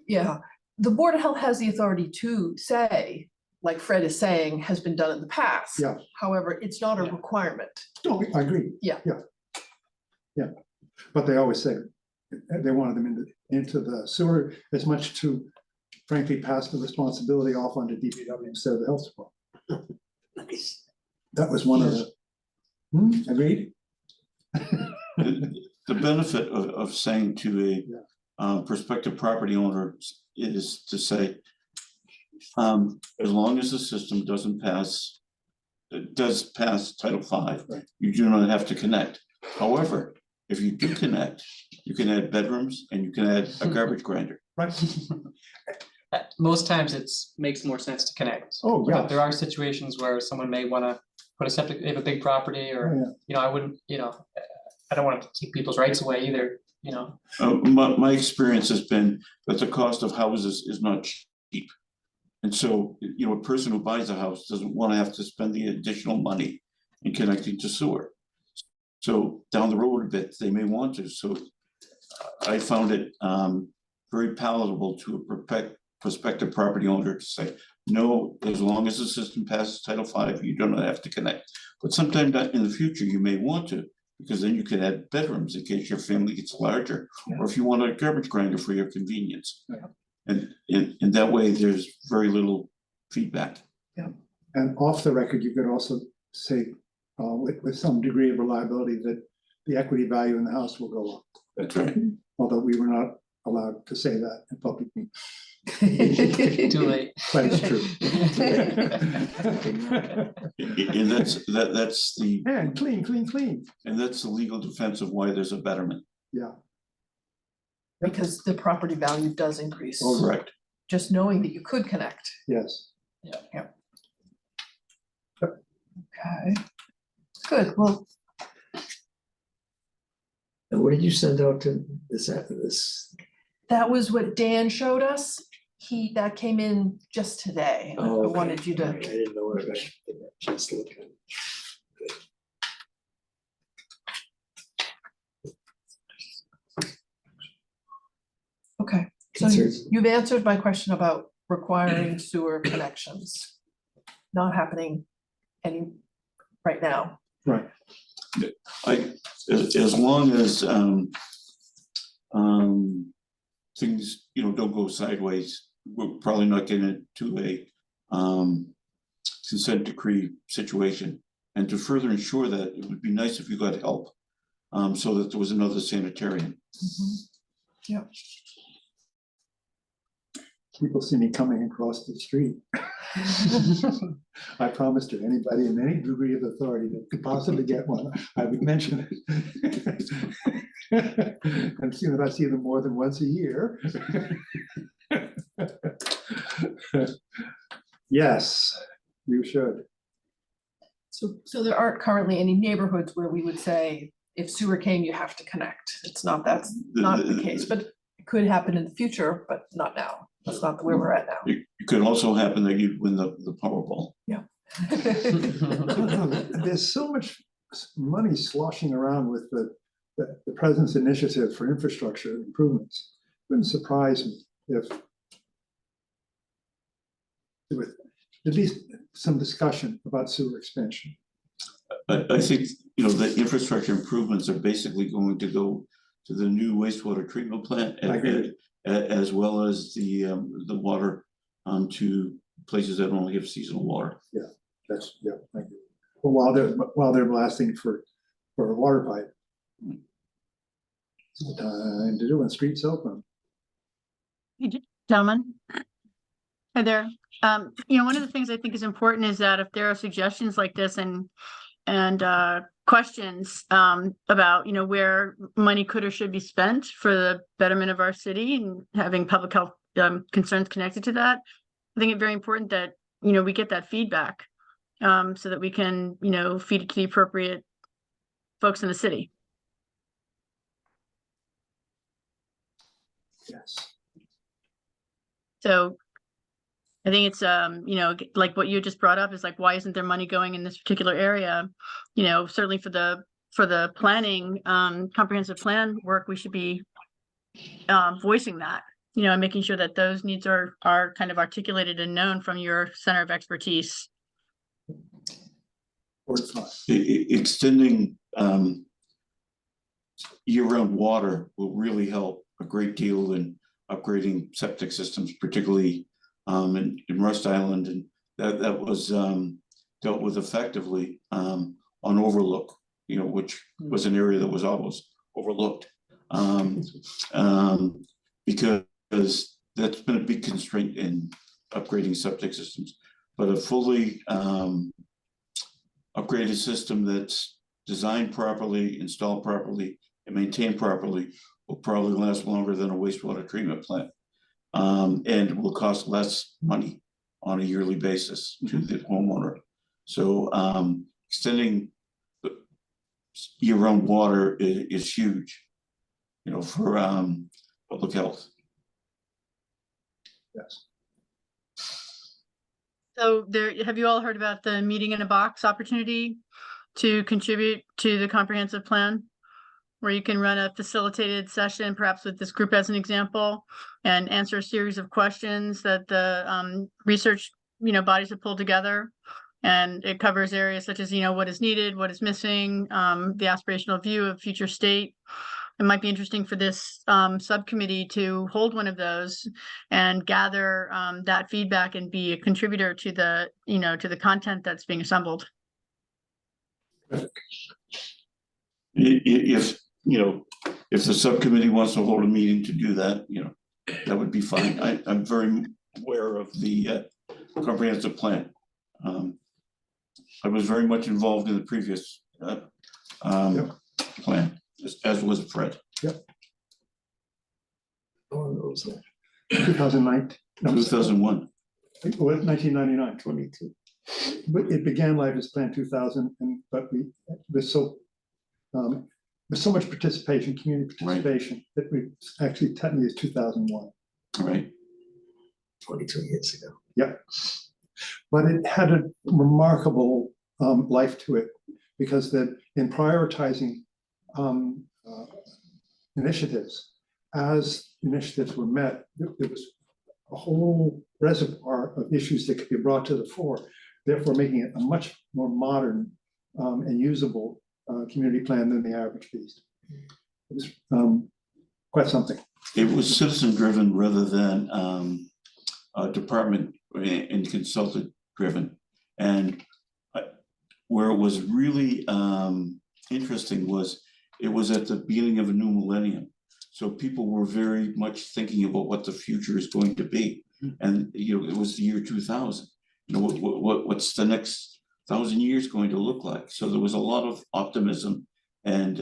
Yeah, the Board of Health has the authority to say, like Fred is saying, has been done in the past. Yeah. However, it's not a Yeah. requirement. No, I agree. Yeah. Yeah. But they always say they wanted them into the sewer as much to frankly passed the responsibility off onto DPW instead of the health department. Nice. That was one of the. Agreed? The benefit of saying to Yeah. a prospective property owner is to say, as long as the system doesn't pass, it does pass Title V, Right. you do not have to connect. However, if you do connect, you can add bedrooms and you can add a garbage grinder. Right. Most times makes more sense to connect. Oh, But yeah. There are situations where someone may wanna put a septic, they have a big property Oh, or, yeah. you know, I wouldn't, you know, I don't wanna take people's rights away either, you know. My experience has been that the cost of houses is not cheap. And so, you know, a person who buys a house doesn't want to have to spend the additional money in connecting to sewer. So down the road a bit, they may want to, so I found it very palatable to a prospective property owner to say, no, as long as the system passes Title V, you do not have to connect. But sometime in the future, you may want to, because then you can add bedrooms in case your family gets larger, or if you want a garbage grinder for your convenience. Yeah. And in that way, there's very little feedback. And off the record, you could also say, with some degree of reliability, that the equity value in the house will go up. That's right. Although we were not allowed to say that in public meetings, Too late. but it's true. And that's the, And clean. and that's the legal defense of why there's a betterment. Yeah, Because the property value does increase. Correct. Just knowing that you could connect. yes. Yeah. Okay. Good, well, And what did you send out to this after this? that was what Dan showed us. That came in just today. I Oh, okay. wanted you All to, right, I didn't know what I didn't have a chance to look at it. okay. So Concerns? you've answered my question about requiring sewer connections. Not happening right now. Right. As long as things, you know, don't go sideways, we're probably not getting into a consent decree situation. And to further ensure that, it would be nice if you got help, so that there was another sanitarian. Yeah. People see me coming across the street. I promised to anybody in any degree of authority that could possibly get one, I would mention it. And seeing that I see them more than once a year. Yes, you should. So there aren't currently any neighborhoods where we would say, if sewer came, you have to connect. That's not the case, but it could happen in the future, but not now. That's not where we're at now. It could also happen that you'd win the Powerball. There's so much money sloshing around with the president's initiative for infrastructure improvements. Wouldn't surprise me if with at least some discussion about sewer expansion. I think, you know, the infrastructure improvements are basically going to go to the new wastewater treatment plant. I agree. As well as the water to places that only have seasonal water. That's, yeah, thank you. But while they're blasting for a water pipe. It's the time to do when streets open. Gentlemen. Hi there. You know, one of the things I think is important is that if there are suggestions like this and questions about, you know, where money could or should be spent for the betterment of our city and having public health concerns connected to that, I think it's very important that, you know, we get that feedback so that we can, you know, feed it to the appropriate folks in the city. Yes. So I think it's, you know, like what you just brought up is like, why isn't there money going in this particular area? You know, certainly for the planning, comprehensive plan work, we should be voicing that, you know, and making sure that those needs are kind of articulated and known from your center of expertise. Extending year-round water will really help a great deal in upgrading septic systems, particularly in Rust Island, and that was dealt with effectively on Overlook, which was an area that was always overlooked. Because that's been a big constraint in upgrading septic systems. But a fully upgraded system that's designed properly, installed properly, and maintained properly will probably last longer than a wastewater treatment plant. And will cost less money on a yearly basis to the homeowner. So extending year-round water is huge, for public health. Yes. So have you all heard about the meeting in a box opportunity to contribute to the comprehensive plan? Where you can run a facilitated session, perhaps with this group as an example, and answer a series of questions that the research, bodies have pulled together. And it covers areas such as, what is needed, what is missing, the aspirational view of future state. It might be interesting for this subcommittee to hold one of those and gather that feedback and be a contributor to the, to the content that's being assembled. If the subcommittee wants to hold a meeting to do that, that would be fine. I'm very aware of the comprehensive plan. I was very much involved in the previous plan, as was Fred. Yep. Oh, those 2009. 2001. 1999. 22. But it began life as Plan 2000, but there's so much participation, community participation, that we actually technically is 2001. Right. 22 years ago. Yeah. But it had a remarkable life to it, because that in prioritizing initiatives, as initiatives were met, there was a whole reservoir of issues that could be brought to the fore, therefore making it a much more modern and usable community plan than the average beast. It was quite something. It was citizen driven rather than department and consultant driven. And where it was really interesting was it was at the beginning of a new millennium. So people were very much thinking about what the future is going to be. And it was the year 2000. What's the next 1,000 years going to look like? So there was a lot of optimism and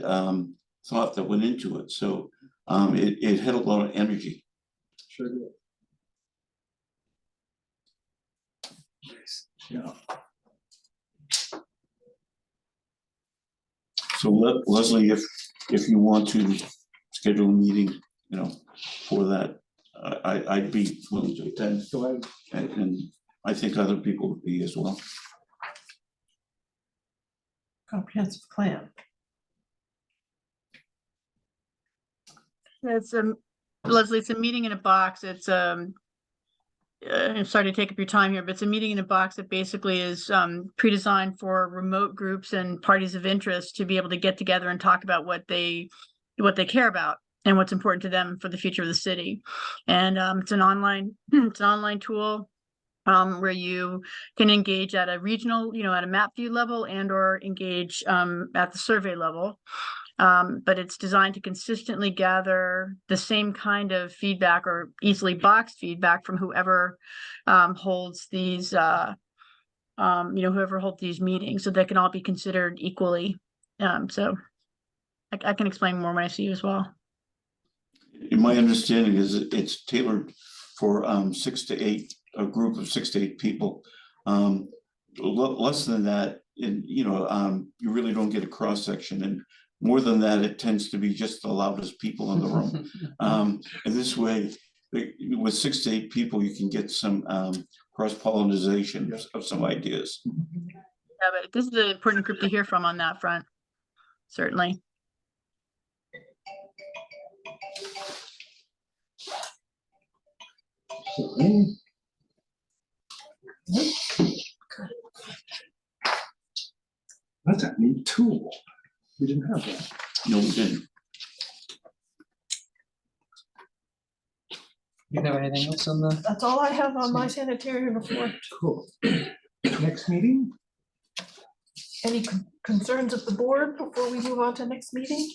thought that went into it. So it had a lot of energy. Sure did. Yeah. So Leslie, if you want to schedule a meeting, for that, I'd be willing to attend. Go ahead. And I think other people would be as well. Comprehensive plan. It's Leslie, it's a meeting in a box. It's I'm sorry to take up your time here, but it's a meeting in a box that basically is pre-designed for remote groups and parties of interest to be able to get together and talk about what they care about and what's important to them for the future of the city. And it's an online tool where you can engage at a regional, at a map view level, and or engage at the survey level. But it's designed to consistently gather the same kind of feedback or easily boxed feedback from whoever holds these, whoever holds these meetings, so they can all be considered equally. So I can explain more when I see you as well. My understanding is that it's tailored for 6 to 8, a group of 6 to 8 people. Less than that, and you really don't get a cross section, and more than that, it tends to be just the loudest people in the room. And this way, with 6 to 8 people, you can get some cross-pollination of some ideas. Yeah, but this is an important group to hear from on that front, certainly. That's a neat tool. We didn't have that. No, we didn't. You have anything else on the? That's all I have on my sanitarian report. Cool. Next meeting? Any concerns of the board before we move on to next meeting?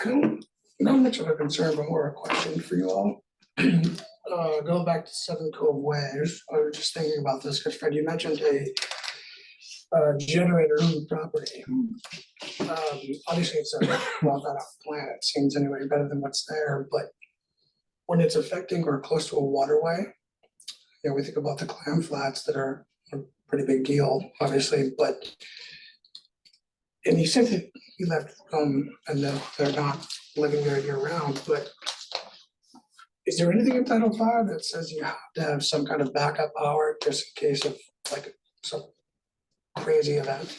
I don't, not much of a concern, but more a question for you all. Going back to Seven Cove Way, I was just thinking about this, because Fred, you mentioned a generator on the property. Obviously, it's a well thought out plan, it seems anyway, better than what's there, but when it's affecting or close to a waterway, you know, we think about the clam flats that are a pretty big deal, obviously, but and you said that you left, and that they're not living there year round, but is there anything in Title V that says you have to have some kind of backup power just in case of like some crazy event?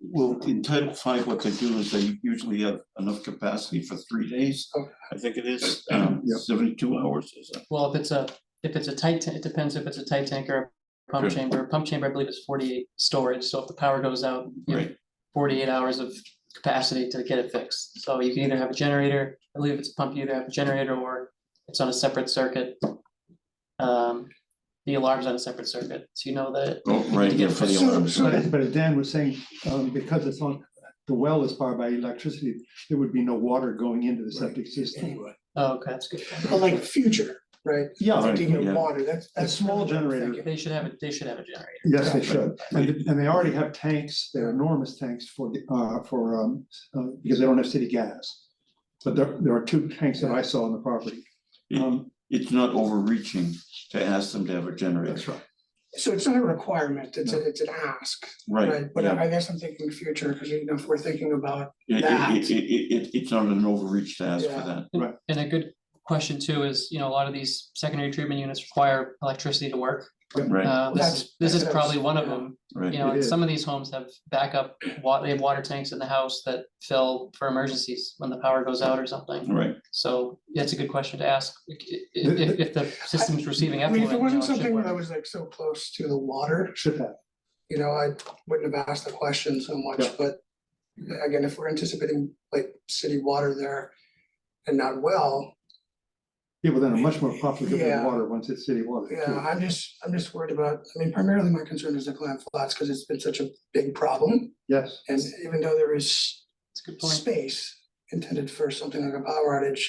Well, in Title V, what they do is they usually have enough capacity for 3 days. Okay. I think it is, Yep. 72 hours, is it? Well, if it's a tight, it depends if it's a tight tank or a pump Good. chamber. Pump chamber, I believe, is 48 storage, so if the power goes out, you have Right. 48 hours of capacity to get it fixed. So you can either have a generator, I believe it's a pump, you either have a generator or it's on a separate circuit. The alarm's on a separate circuit, so you know that. Oh, right, yeah, for the alarms. But as Dan was saying, because it's on, the well is powered by electricity, there would be no water going into the septic system. Anyway, Oh, okay, that's good. but like future, right? Yeah, Right, Thinking of yeah. water, that's. A small really what I'm generator. thinking. They should have a generator. yes, they should. And they already have tanks, they're enormous tanks for because they don't have city gas. But there are 2 tanks that I saw on the property. It's not overreaching to ask them to have a generator. That's right. So it's not a requirement, it's an ask, Right, right? But yeah. I guess I'm thinking future, because you know, if we're thinking about It- that. it's not an overreach to ask for Yeah. that. And a good question too is, you know, a lot of these secondary treatment units require electricity to work. Right, This is That's- probably one of yeah. them. right. You know, It and is. some of these homes have backup, they have water tanks in the house that fill for emergencies when the power goes out or something. Right, So that's a good question to ask. If the system's receiving I mean, effluent. if it wasn't you know, it should something work. that was like so close to the water, Should have. you know, I wouldn't have asked the question so much, Yeah. but again, if we're anticipating like city water there and not well, Yeah, well, then a much more profitable Yeah. water once it's city water. yeah, too. I'm just worried about, I mean, primarily my concern is the clam flats, because it's been such a big problem. Yes. And even though there is That's a good point. space intended for something like a power outage,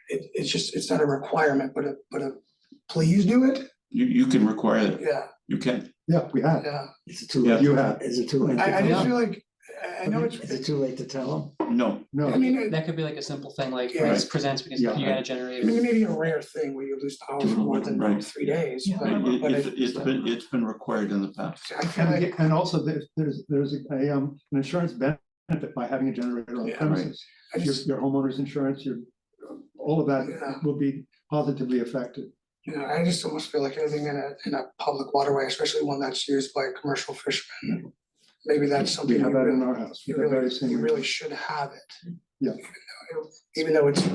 it's just, it's not a requirement, but a please do it, you can require that, yeah, you can. Yeah, we have. yeah. Is it too Yeah, late? you have. Is it too late? to I tell just them? feel like, I know Is it too late to tell them? No, No. I mean, That could be like a simple thing, like Yeah. this presents because you Yeah. got a I generator. mean, it may be a rare thing where you lose power for more than Right. 3 days, Yeah. right, but it's been required in the past. I feel like, And also there's an insurance benefit by having a generator on Yeah, right. premises. I just, Your homeowner's insurance, all of Yeah. that will be positively affected. you know, I just almost feel like anything in a public waterway, especially one that's used by commercial fishermen, maybe that's We something you have that in really, our house. We have very you similar. really should have it. Yeah. Even though it's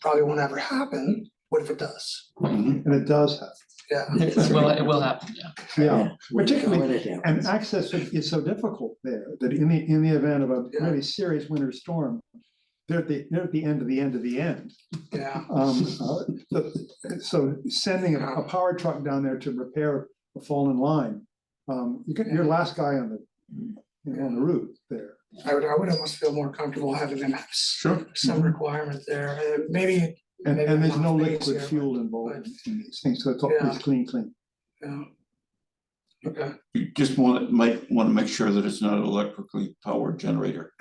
probably won't ever happen, what if it does? Mhm. And it does have, Yeah. It will happen, yeah. yeah, When particularly, it happens. and access is so difficult there, that in the event of a Yeah. really serious winter storm, they're at the end of the end of the end. Yeah, So sending a power truck down there to repair a fallen line, you're last guy on the route there. I would almost feel more comfortable having them have Sure. some requirement there, maybe, And Maybe there's no enough space liquid here, fuel involved but- in these things, so it's all, Yeah. it's clean. you know. Okay, You just might want to make sure that it's not an electrically powered generator.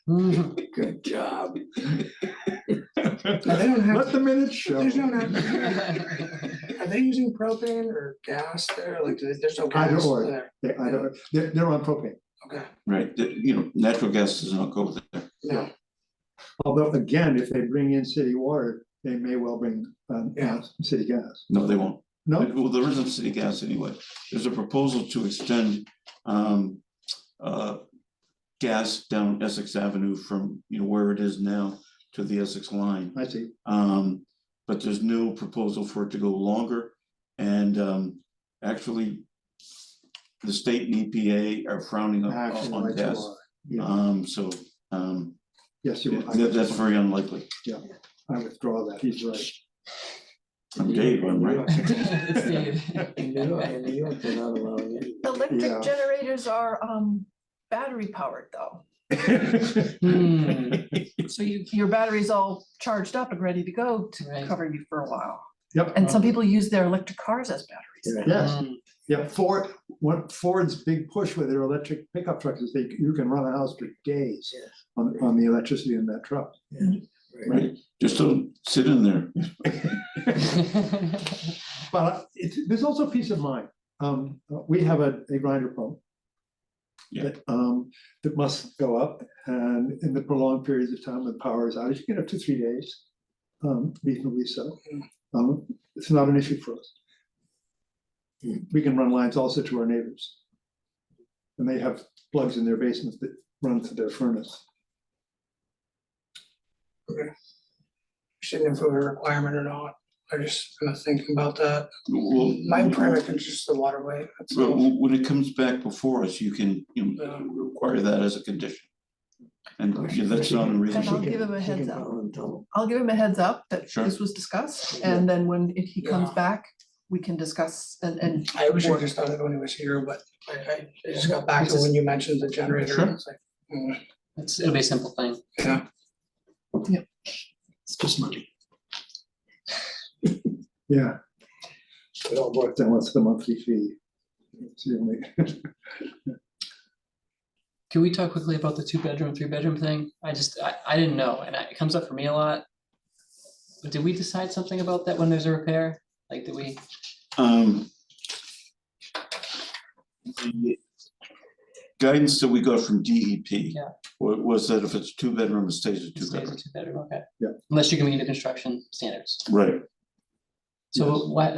Good job. now they don't have, Let the minutes show. there's no, are they using propane or gas there, like, there's no Either gas or. there? They're on propane, Okay, Right, natural gas does not go there. no, although again, if they bring in city water, they may well bring Yeah. city gas. No, they won't. No, Well, there isn't city gas anyway. There's a proposal to extend gas down Essex Avenue from, where it is now to the Essex line. I see. But there's no proposal for it to go longer. And actually, the state and EPA are frowning Actually, on right, so gas. are. Yeah. Yes, you. That's very unlikely. I withdraw that, he's right. I'm Dave, I'm right. It's Dave. In New York, they're not allowing it. Yeah. Electric generators are battery powered though. Hmm, So your battery's all charged up and ready to go to Right. cover you for a while. Yep. And some people use their electric cars as batteries. Yeah. Yes, hmm, yeah, Ford's big push with their electric pickup trucks is you can run a house for days Yes. on the electricity in that truck. Right, just don't sit in there. But there's also peace of mind. We have a grinder pump. Yeah. That must go up, and in the prolonged periods of time when power is outage, you can have 2, 3 days, reasonably so. It's not an issue for us. We can run lines also to our neighbors. And they have plugs in their basements that run to their furnace. Shouldn't have a requirement or not. I just gonna think about that. Well, My primary concern is just the waterway. That's but all. when it comes back before us, you can, require that as a condition. And that's not And I'll unreasonable. give him a She can heads up. call and tell them. I'll give him a heads up that Sure. this was discussed, and then if he comes Yeah. back, we can discuss and. I wish I just thought of it when he was here, but I just got back to when you mentioned the generator. Sure. and it's like, it'll be a simple thing. yeah. It's just money. Yeah. It all boils down what's the monthly fee. It's the only- Can we talk quickly about the 2-bedroom, 3-bedroom thing? I didn't know, and it comes up for me a lot. But did we decide something about that when there's a repair? Like, did we? The guidance that we got from DEP Yeah. was that if it's 2-bedroom, it stays a It stays a 2-bedroom. 2-bedroom, okay. Yeah. Unless you can meet the construction standards. Right. So why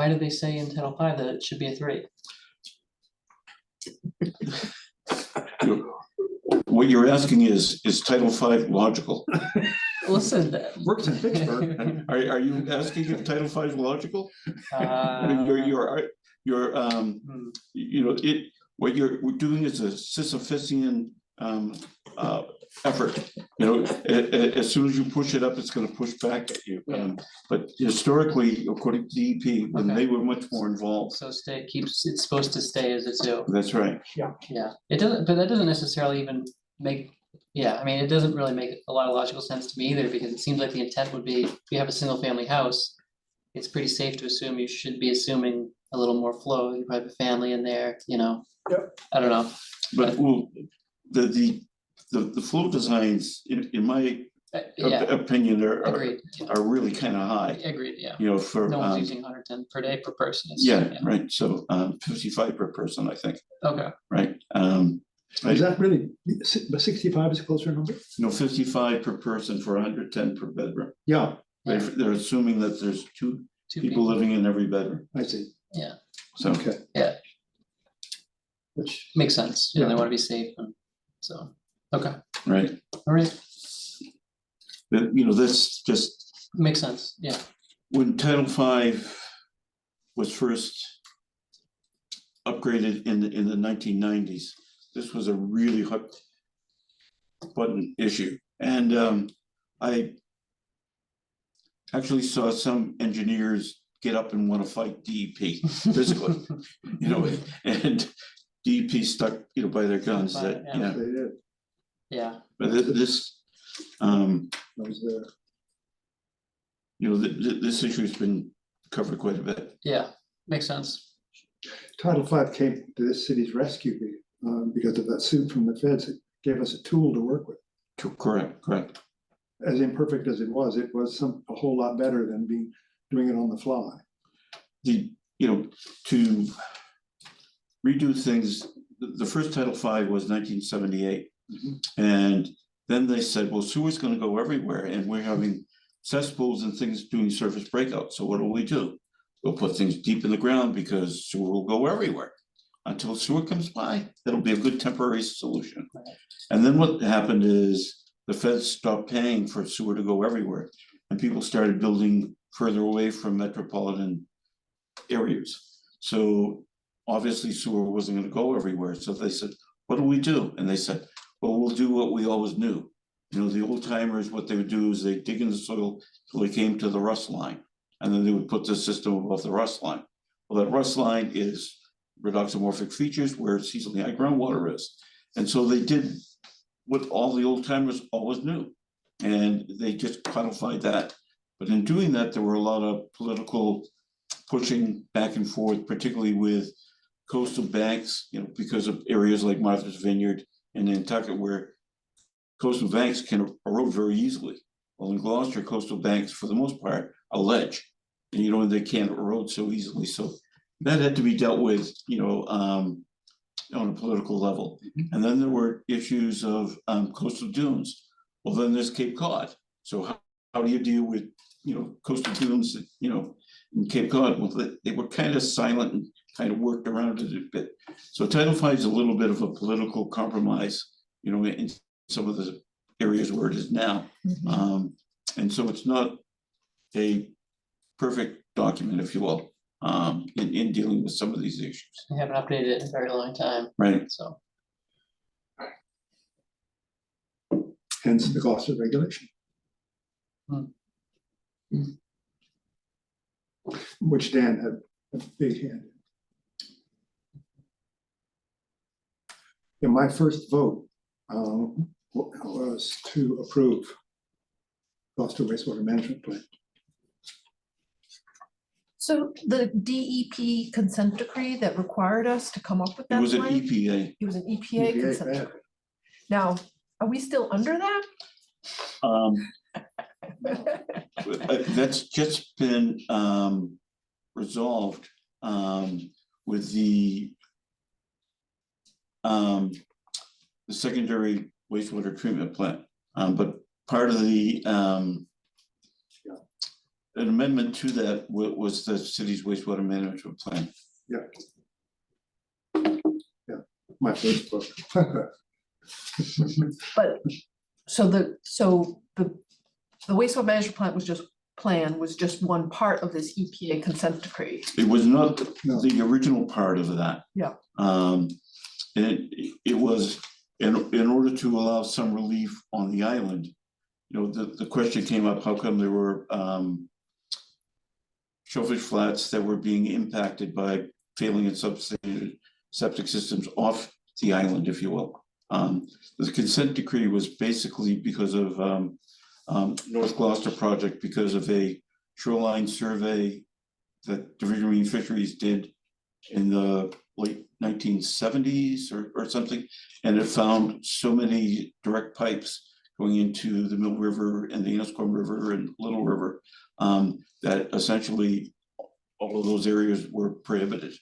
did they say in Title V that it should be a 3? What you're asking is Title V logical? Listen, Works in Pittsburgh. Are you asking if Title V is logical? I mean, you're what you're doing is a Sisyphean effort. As soon as you push it up, it's gonna push back at you. But historically, according to DEP, when they were much more involved. so it's supposed to stay as it's do. That's right. Yeah, it doesn't, but that doesn't necessarily even make, I mean, it doesn't really make a lot of logical sense to me either, because it seems like the intent would be, if you have a single family house, it's pretty safe to assume you should be assuming a little more flow, you probably have a family in there, Yep. I don't know. But the flow designs, in my Yeah, opinion, agreed, are really kind of high, agreed, yeah. for. No one's using 110 per day per person. Yeah, right, so 55 per person, I think, Okay, right? Is that really, 65 is a closer number? 55 per person for 110 per bedroom. Yeah, They're assuming that there's two two people living in every bedroom, I see. so. Okay. Yeah. Which, makes sense, they wanna be safe, and so, okay, Right, all right, that's just, makes sense, yeah. when Title V was first upgraded in the 1990s, this was a really hot button issue. And I actually saw some engineers get up and want to fight DEP physically, and DEP stuck, by their guns By that, it, yeah. they did, Yeah, but this, I was there. this issue has been covered quite a bit. yeah, makes sense, Title V came to this city's rescue because of that suit from the feds. It gave us a tool to work with. Correct. As imperfect as it was a whole lot better than doing it on the fly. To redo things, the first Title V was 1978. And then they said, well, sewer's gonna go everywhere, and we're having cesspools and things doing surface breakout, so what do? We'll put things deep in the ground because sewer will go everywhere. Until sewer comes by, that'll be a good temporary solution. And then what happened is the feds stopped paying for sewer to go everywhere, and people started building further away from metropolitan areas. So obviously sewer wasn't gonna go everywhere, so they said, what do? And they said, well, we'll do what we always knew. the old timers, what they would do is they dig in the soil till they came to the rust line. And then they would put the system above the rust line. Well, that rust line is redoxomorphic features where seasonally high groundwater is. And so they did what all the old timers always knew. And they just codified that. But in doing that, there were a lot of political pushing back and forth, particularly with coastal banks, because of areas like Martha's Vineyard and Nantucket, where coastal banks can erode very easily. Well, in Gloucester, coastal banks, for the most part, are ledge, and they can't erode so easily. So that had to be dealt with, on a political level. And then there were issues of coastal dunes. Well, then there's Cape Cod. So how do you deal with, coastal dunes, in Cape Cod? Well, they were kind of silent and kind of worked around it a bit. So Title V is a little bit of a political compromise, in some of the areas where it is now. And so it's not a perfect document, if you will, in dealing with some of these issues. We haven't updated it in a very long time, Right. so. Hence the Gloucester regulation. Which Dan had a big hand in. And my first vote was to approve Gloucester wastewater management plan. So the DEP consent decree that required us to come up with It that was an plan? EPA. It was an EPA consent yeah. decree. Now, are we still under that? That's just been resolved with the secondary wastewater treatment plant. But part of the an amendment to that was the city's wastewater management plan. Yeah. Yeah, my first vote. But, so the wastewater management plan was just one part of this EPA consent decree. It was not No. the original part of that. Yeah. And it was in order to allow some relief on the island. The question came up, how come there were shellfish flats that were being impacted by failing and substandard septic systems off the island, if you will. The consent decree was basically because of North Gloucester project, because of a shoreline survey that Division of Marine Fisheries did in the late 1970s or something, and it found so many direct pipes going into the Mill River and the Enniscorn River and Little River that essentially all of those areas were prohibited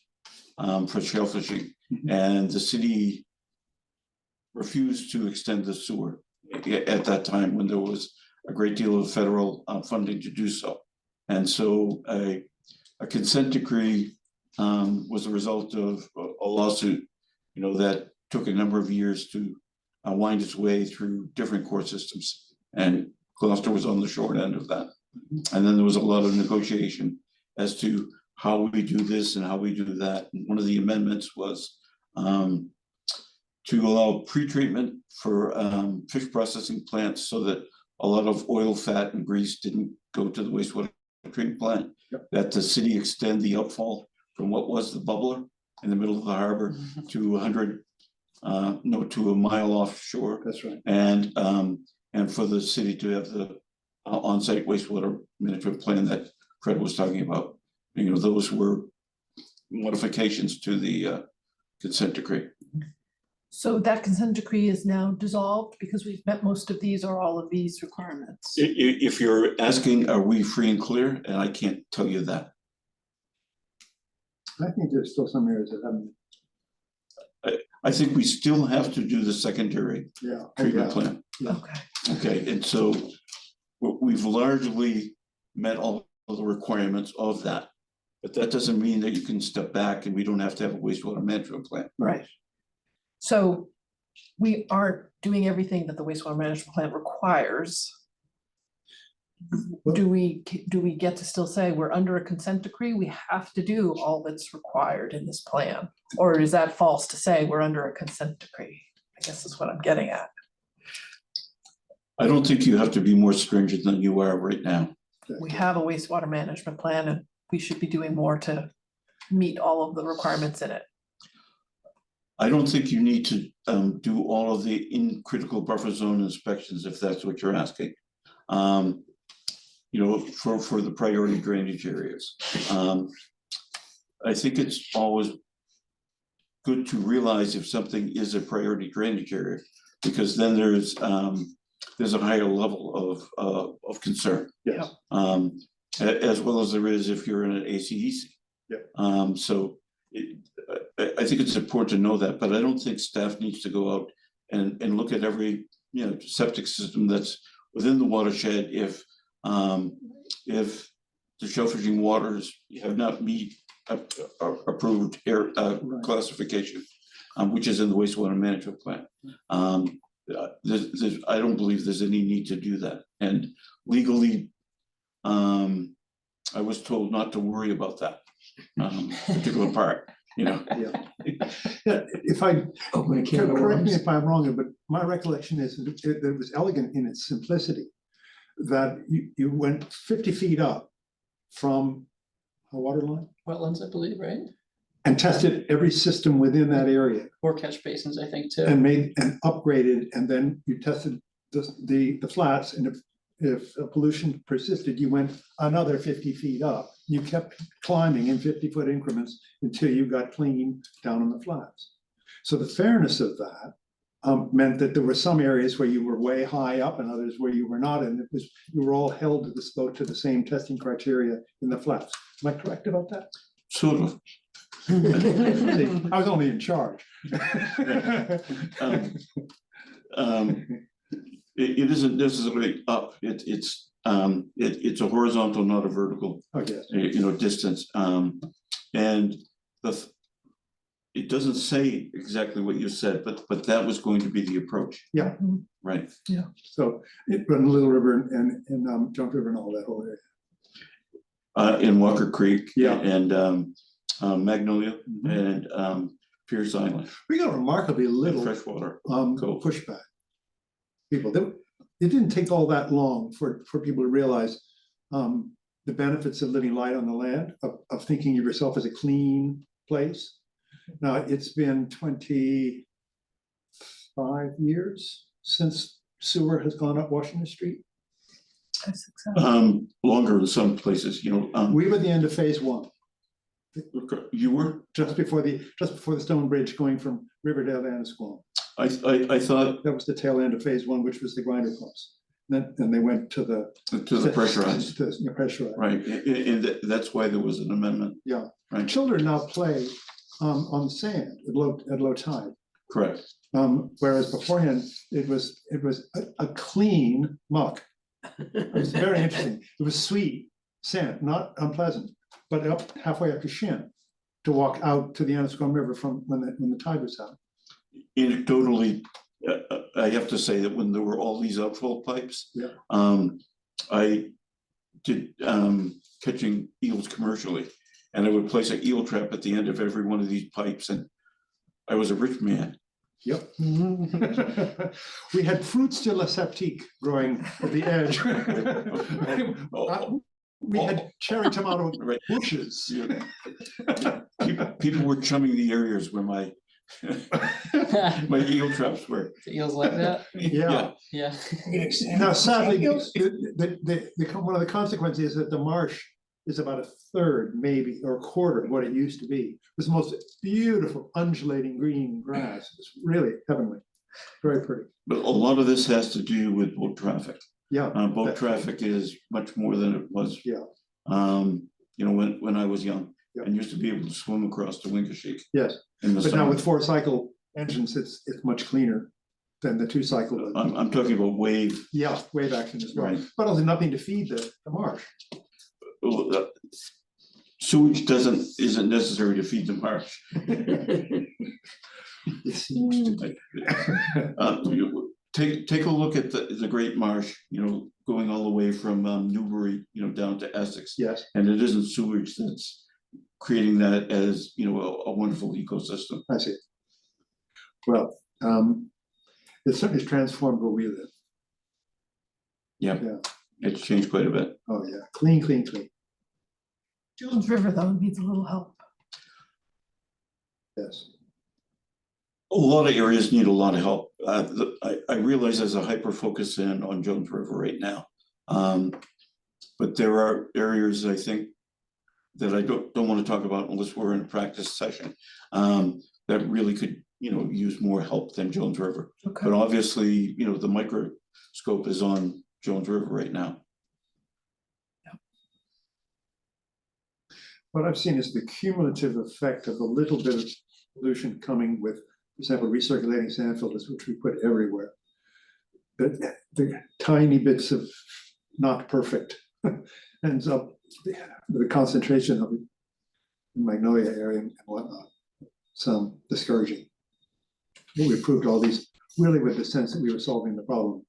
for shellfishing, and the city refused to extend the sewer at that time when there was a great deal of federal funding to do so. And so a consent decree was a result of a lawsuit, that took a number of years to wind its way through different court systems. And Gloucester was on the short end of that. And then there was a lot of negotiation as to how we do this and how we do that. And one of the amendments was to allow pre-treatment for fish processing plants so that a lot of oil, fat, and grease didn't go to the wastewater treatment plant. Yep. That the city extend the outfall from what was the bubbler in the middle of the harbor to 100, to a mile offshore. That's right. And for the city to have the on-site wastewater management plan that Fred was talking about. Those were modifications to the consent decree. So that consent decree is now dissolved because we've met most of these or all of these requirements. If you're asking, are we free and clear? And I can't tell you that. I think there's still some areas that haven't. I think we still have to do the secondary Yeah. treatment plan. Okay. Okay, and so we've largely met all of the requirements of that. But that doesn't mean that you can step back and we don't have to have a wastewater management plan. Right. So we aren't doing everything that the wastewater management plan requires. Do we get to still say we're under a consent decree? We have to do all that's required in this plan? Or is that false to say we're under a consent decree? I guess that's what I'm getting at. I don't think you have to be more stringent than you are right now. We have a wastewater management plan and we should be doing more to meet all of the requirements in it. I don't think you need to do all of the in critical buffer zone inspections if that's what you're asking. You know, for the priority drainage areas. I think it's always good to realize if something is a priority drainage area, because then there's a higher level of concern. Yes. As well as there is if you're in an ACEC. Yep. So I think it's important to know that, but I don't think staff needs to go out and look at every, you know, septic system that's within the watershed if the shellfishing waters have not meet approved air classification, which is in the wastewater management plan. I don't believe there's any need to do that. And legally, I was told not to worry about that particular part, you know. Yeah, if I, Open a can of correct me worms. if I'm wrong, but my recollection is that it was elegant in its simplicity. That you went 50 feet up from a water line Wetlands, I believe, right? and tested every system within that area Or catch basins, I think, too. and made and upgraded, and then you tested the flats, and if pollution persisted, you went another 50 feet up. You kept climbing in 50-foot increments until you got clean down on the flats. So the fairness of that meant that there were some areas where you were way high up and others where you were not, and you were all held to the same testing criteria in the flats. Am I correct about that? Sort of. I was only in charge. It isn't necessarily up. It's a horizontal, not a vertical. Oh, yes. You know, distance. And it doesn't say exactly what you said, but that was going to be the approach. Yeah. Right. So it run Little River and Junk River and all that whole area. In Walker Creek. Yeah. And Magnolia and Pierce Island. We got remarkably And little freshwater. pushback. People, it didn't take all that long for people to realize the benefits of living light on the land, of thinking of yourself as a clean place. Now, it's been 25 years since sewer has gone up Washington Street. Longer in some places, you know. We were at the end of phase one, You were? just before the stone bridge going from Riverdale to Annisquam. I thought That was the tail end of phase one, which was the grinder pumps. Then they went to the pressurized. pressurized. Right, and that's why there was an amendment. Yeah. Right. Children now play on the sand at low tide. Correct. Whereas beforehand, it was a clean muck. It was very interesting. It was sweet sand, not unpleasant, but up halfway up to shin to walk out to the Annisquam River from when the tide was out. Anecdotally, I have to say that when there were all these outflow pipes, Yeah. I did catching eels commercially, and I would place an eel trap at the end of every one of these pipes, and I was a rich man. Yep. We had fruits de la septique growing at the edge. We had cherry tomato Right. bushes. People were chumming the areas where my my eel traps were. Eels like that? Yeah. Yeah. Now, sadly, one of the consequences is that the marsh is about a third, maybe, or a quarter of what it used to be. It was the most beautiful undulating green grass. It's really heavenly, very pretty. But a lot of this has to do with boat traffic. Yeah. Boat that's- traffic is much more than it was. Yeah. You know, when I was young, Yeah. and used to be able to swim across the Winkinshiek Yes, in the but now summer. with 4-cycle engines, it's much cleaner than the 2-cycle. I'm talking about wave. Yeah, wave action as well, Right. but also nothing to feed the marsh. Sewage isn't necessary to feed the marsh. It seems to be. Take a look at the Great Marsh, you know, going all the way from Newbury, you know, down to Essex. Yes, And it isn't sewage that's creating that as, you know, a wonderful ecosystem. I see. Well, it certainly has transformed where we live. Yeah, Yeah. it's changed quite a bit. Oh, yeah, clean, clean, clean, Jones River though needs a little help. yes. A lot of areas need a lot of help. I realize there's a hyper focus in on Jones River right now. But there are areas I think that I don't want to talk about unless we're in a practice session. That really could, use more help than Jones River. Okay. But obviously, the microscope is on Jones River right now. What I've seen is the cumulative effect of a little bit of pollution coming with, for example, recirculating sand filters, which we put everywhere. The tiny bits of not perfect ends up with a concentration of it in Magnolia area and whatnot. Some discouraging. We proved all these really with the sense that we were solving the problem,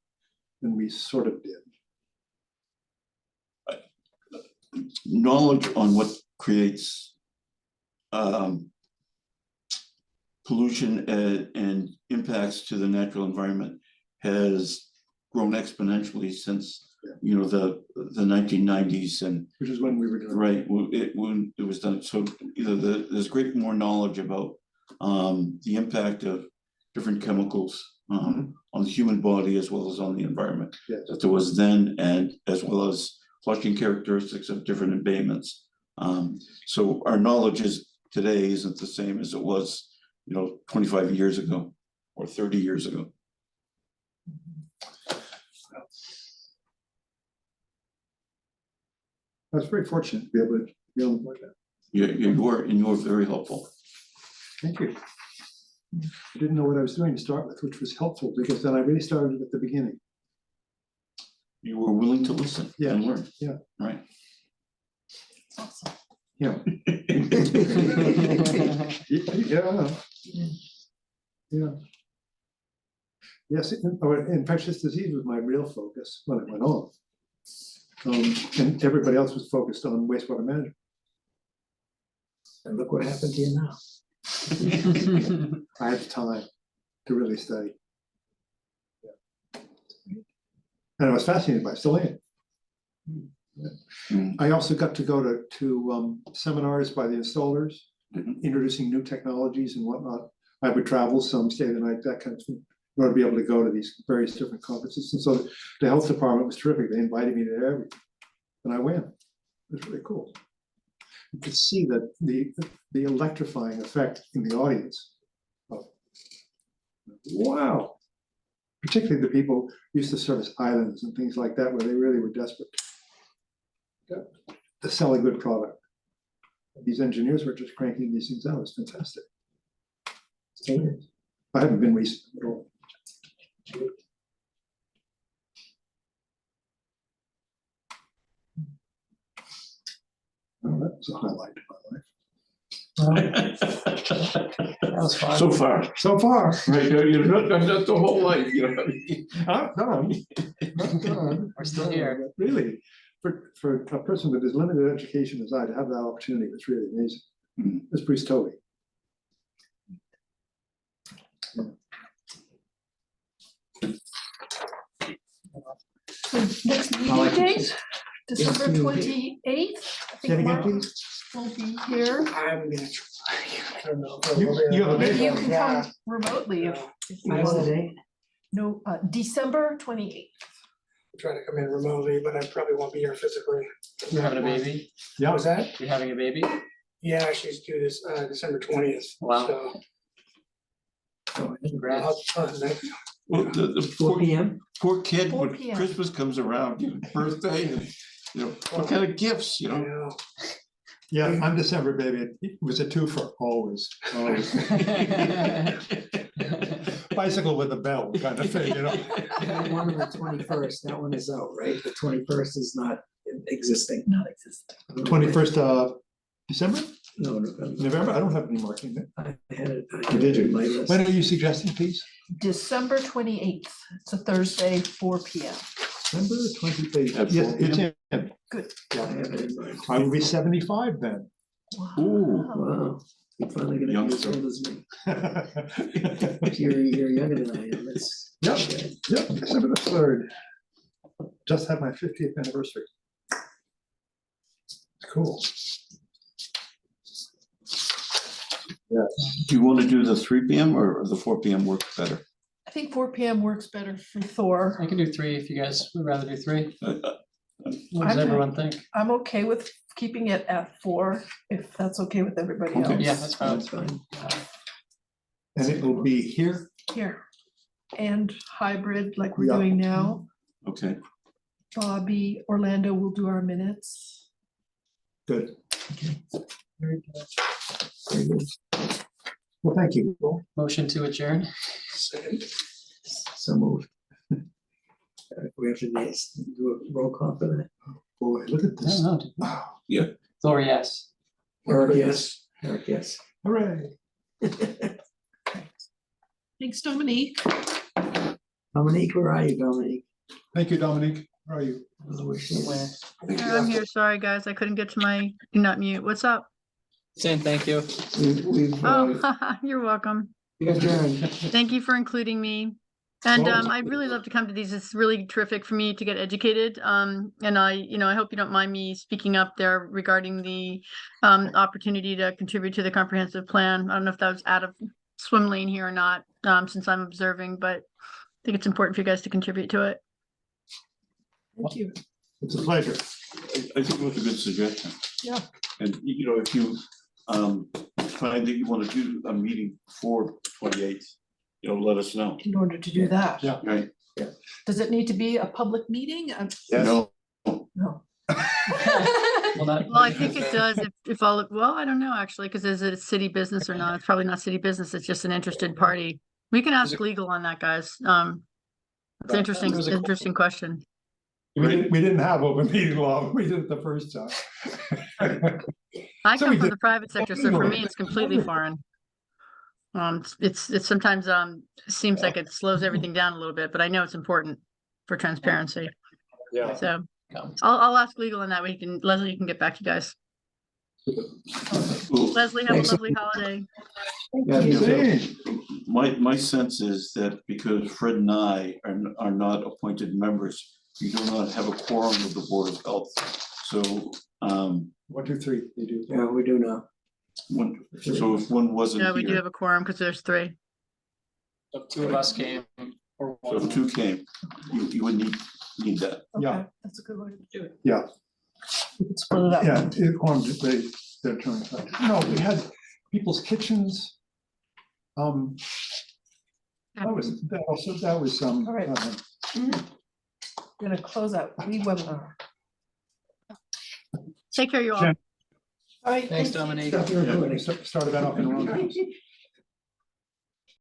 and we sort of did. Knowledge on what creates pollution and impacts to the natural environment has grown exponentially since the 1990s, and Which is when we were doing. right when it was done. So there's great more knowledge about the impact of different chemicals on the human body as well as on the environment. Yes. That there was then, and as well as flushing characteristics of different embayments. So our knowledge today isn't the same as it was, 25 years ago or 30 years ago. I was very fortunate to be able to be on the board. You were very helpful. Thank you. I didn't know what I was doing to start with, which was helpful because then I really started at the beginning. You were willing to listen and learn. Yeah. Right. Awesome. Yeah. Yeah. Yeah. Yes, infectious disease was my real focus when it went on. And everybody else was focused on wastewater management. And look what happened to you now. I had time to really study. Yeah. And I was fascinated by it, still am. I also got to go to seminars by the installers, introducing new technologies and whatnot. I would travel some, stay the night, that kind of thing, in order to be able to go to these various different conferences. And so the health department was terrific. They invited me to everything, and I went. It was really cool. You could see that the electrifying effect in the audience. Wow. Particularly the people used to service islands and things like that, where they really were desperate to sell a good product. These engineers were just cranking these things out. It was fantastic. Still is. I haven't been recently at all. Oh, that was a highlight of my life. That was fun. So far. So far. Right, you're not the whole life, Not done. Not done. We're still here. Really, for a person with as limited education as I, to have that opportunity was really amazing. It's Bruce Tovey. Next meeting date, December 28th. Say it again, please. We'll be here. I'm gonna try, I don't know. You have a Maybe you baby? can Yeah. come remotely if you What's the want. date? No, December 28th. Try to come in remotely, but I probably won't be here physically. You're having a baby? Yeah. Was that? You're having a baby? Yeah, she's due this December 20th. Wow. So Congrats. thank you. Well, the 4 p.m. poor kid, 4 when p.m. Christmas comes around, your birthday, and, what kind of gifts, I know. Yeah, I'm December, baby. It was a twofer, always, always. Bicycle with a bell kind of thing, And then one on the 21st, that one is out, right? The 21st is not existing. Not existent. 21st December, No, November? I don't have any marking there. I had it. You did you? My list. When are you suggesting, please? December 28th. It's a Thursday, 4 p.m. December 28th. At Yes, 4 it's in. Good. I have it in mind. I will be 75 then. Ooh. Wow, you're finally gonna be as Youngster. old as me. If you're younger than I am, it's. Yep. Yep, December the 3rd. just had my 50th anniversary. It's cool. Do you want to do the 3 PM or the 4 PM work better? I think 4 PM works better for Thor. I can do 3 if you guys would rather do 3. What does I'm- everyone think? I'm okay with keeping it at 4, if that's okay with everybody Okay. else. Yeah, that's fine. That's fine. And it will be here. Here. And hybrid like we're Yeah. doing now. Okay, Bobby, Orlando will do our minutes. Good. Very good. Well, thank you. Motion to adjourn. Second. So moved. We have to do a roll call for that. Boy, look at I this. don't know. Wow. Thor, yes. Eric, yes. Eric, yes. Hooray. Thanks, Dominique. Dominique, where are you, Dominique? Thank you, Dominique. How are you? I don't know where she is. Thank you. I'm here. Sorry, guys. I couldn't get to my do not mute. What's up? Saying thank you. We've Oh, you're welcome. adjourned. Thank you for including me. And Well- I'd really love to come to these. It's really terrific for me to get educated. And I hope you don't mind me speaking up there regarding the opportunity to contribute to the comprehensive plan. I don't know if that was out of swim lane here or not, since I'm observing, but I think it's important for you guys to contribute to it. Thank you. It's a pleasure. I think it was a good suggestion. Yeah. And if you find that you want to do a meeting for 28th, let us know, In order to do that. Yeah. right? Does it need to be a public meeting? No, No. Well, not- Well, I think it does if all, well, I don't know, actually, because is it a city business or not? It's probably not city business. It's just an interested party. We can ask legal on that, guys. It's an interesting, There's a- interesting question. We didn't have open meeting law. We did it the first time. I So come we from did- the private sector, so for me, it's completely foreign. It's sometimes, seems like it slows everything down a little bit, but I know it's important for transparency. Yeah. So I'll ask legal on that. Leslie, you can get back to you guys. Well, Leslie, have a Thanks. lovely holiday. Yeah, you too. Hey, my sense is that because Fred and I are not appointed members, we do not have a quorum with the Board of Health. So, 1, 2, 3. You do. Yeah, we do now. so if one wasn't No, we do here, have a quorum because there's 3. So 2 of us came. Or so if 2 came, you would need that. Yeah. Okay, that's a good way to do it. Yeah. Oh. We can split it up. Yeah, it formed, they're trying to, no, we had people's kitchens. That was All right. Gonna close out the webinar. Take care, you all. Jen. All right. Thanks, thank you. Dominique. Stop your recording. Started that off in the wrong house.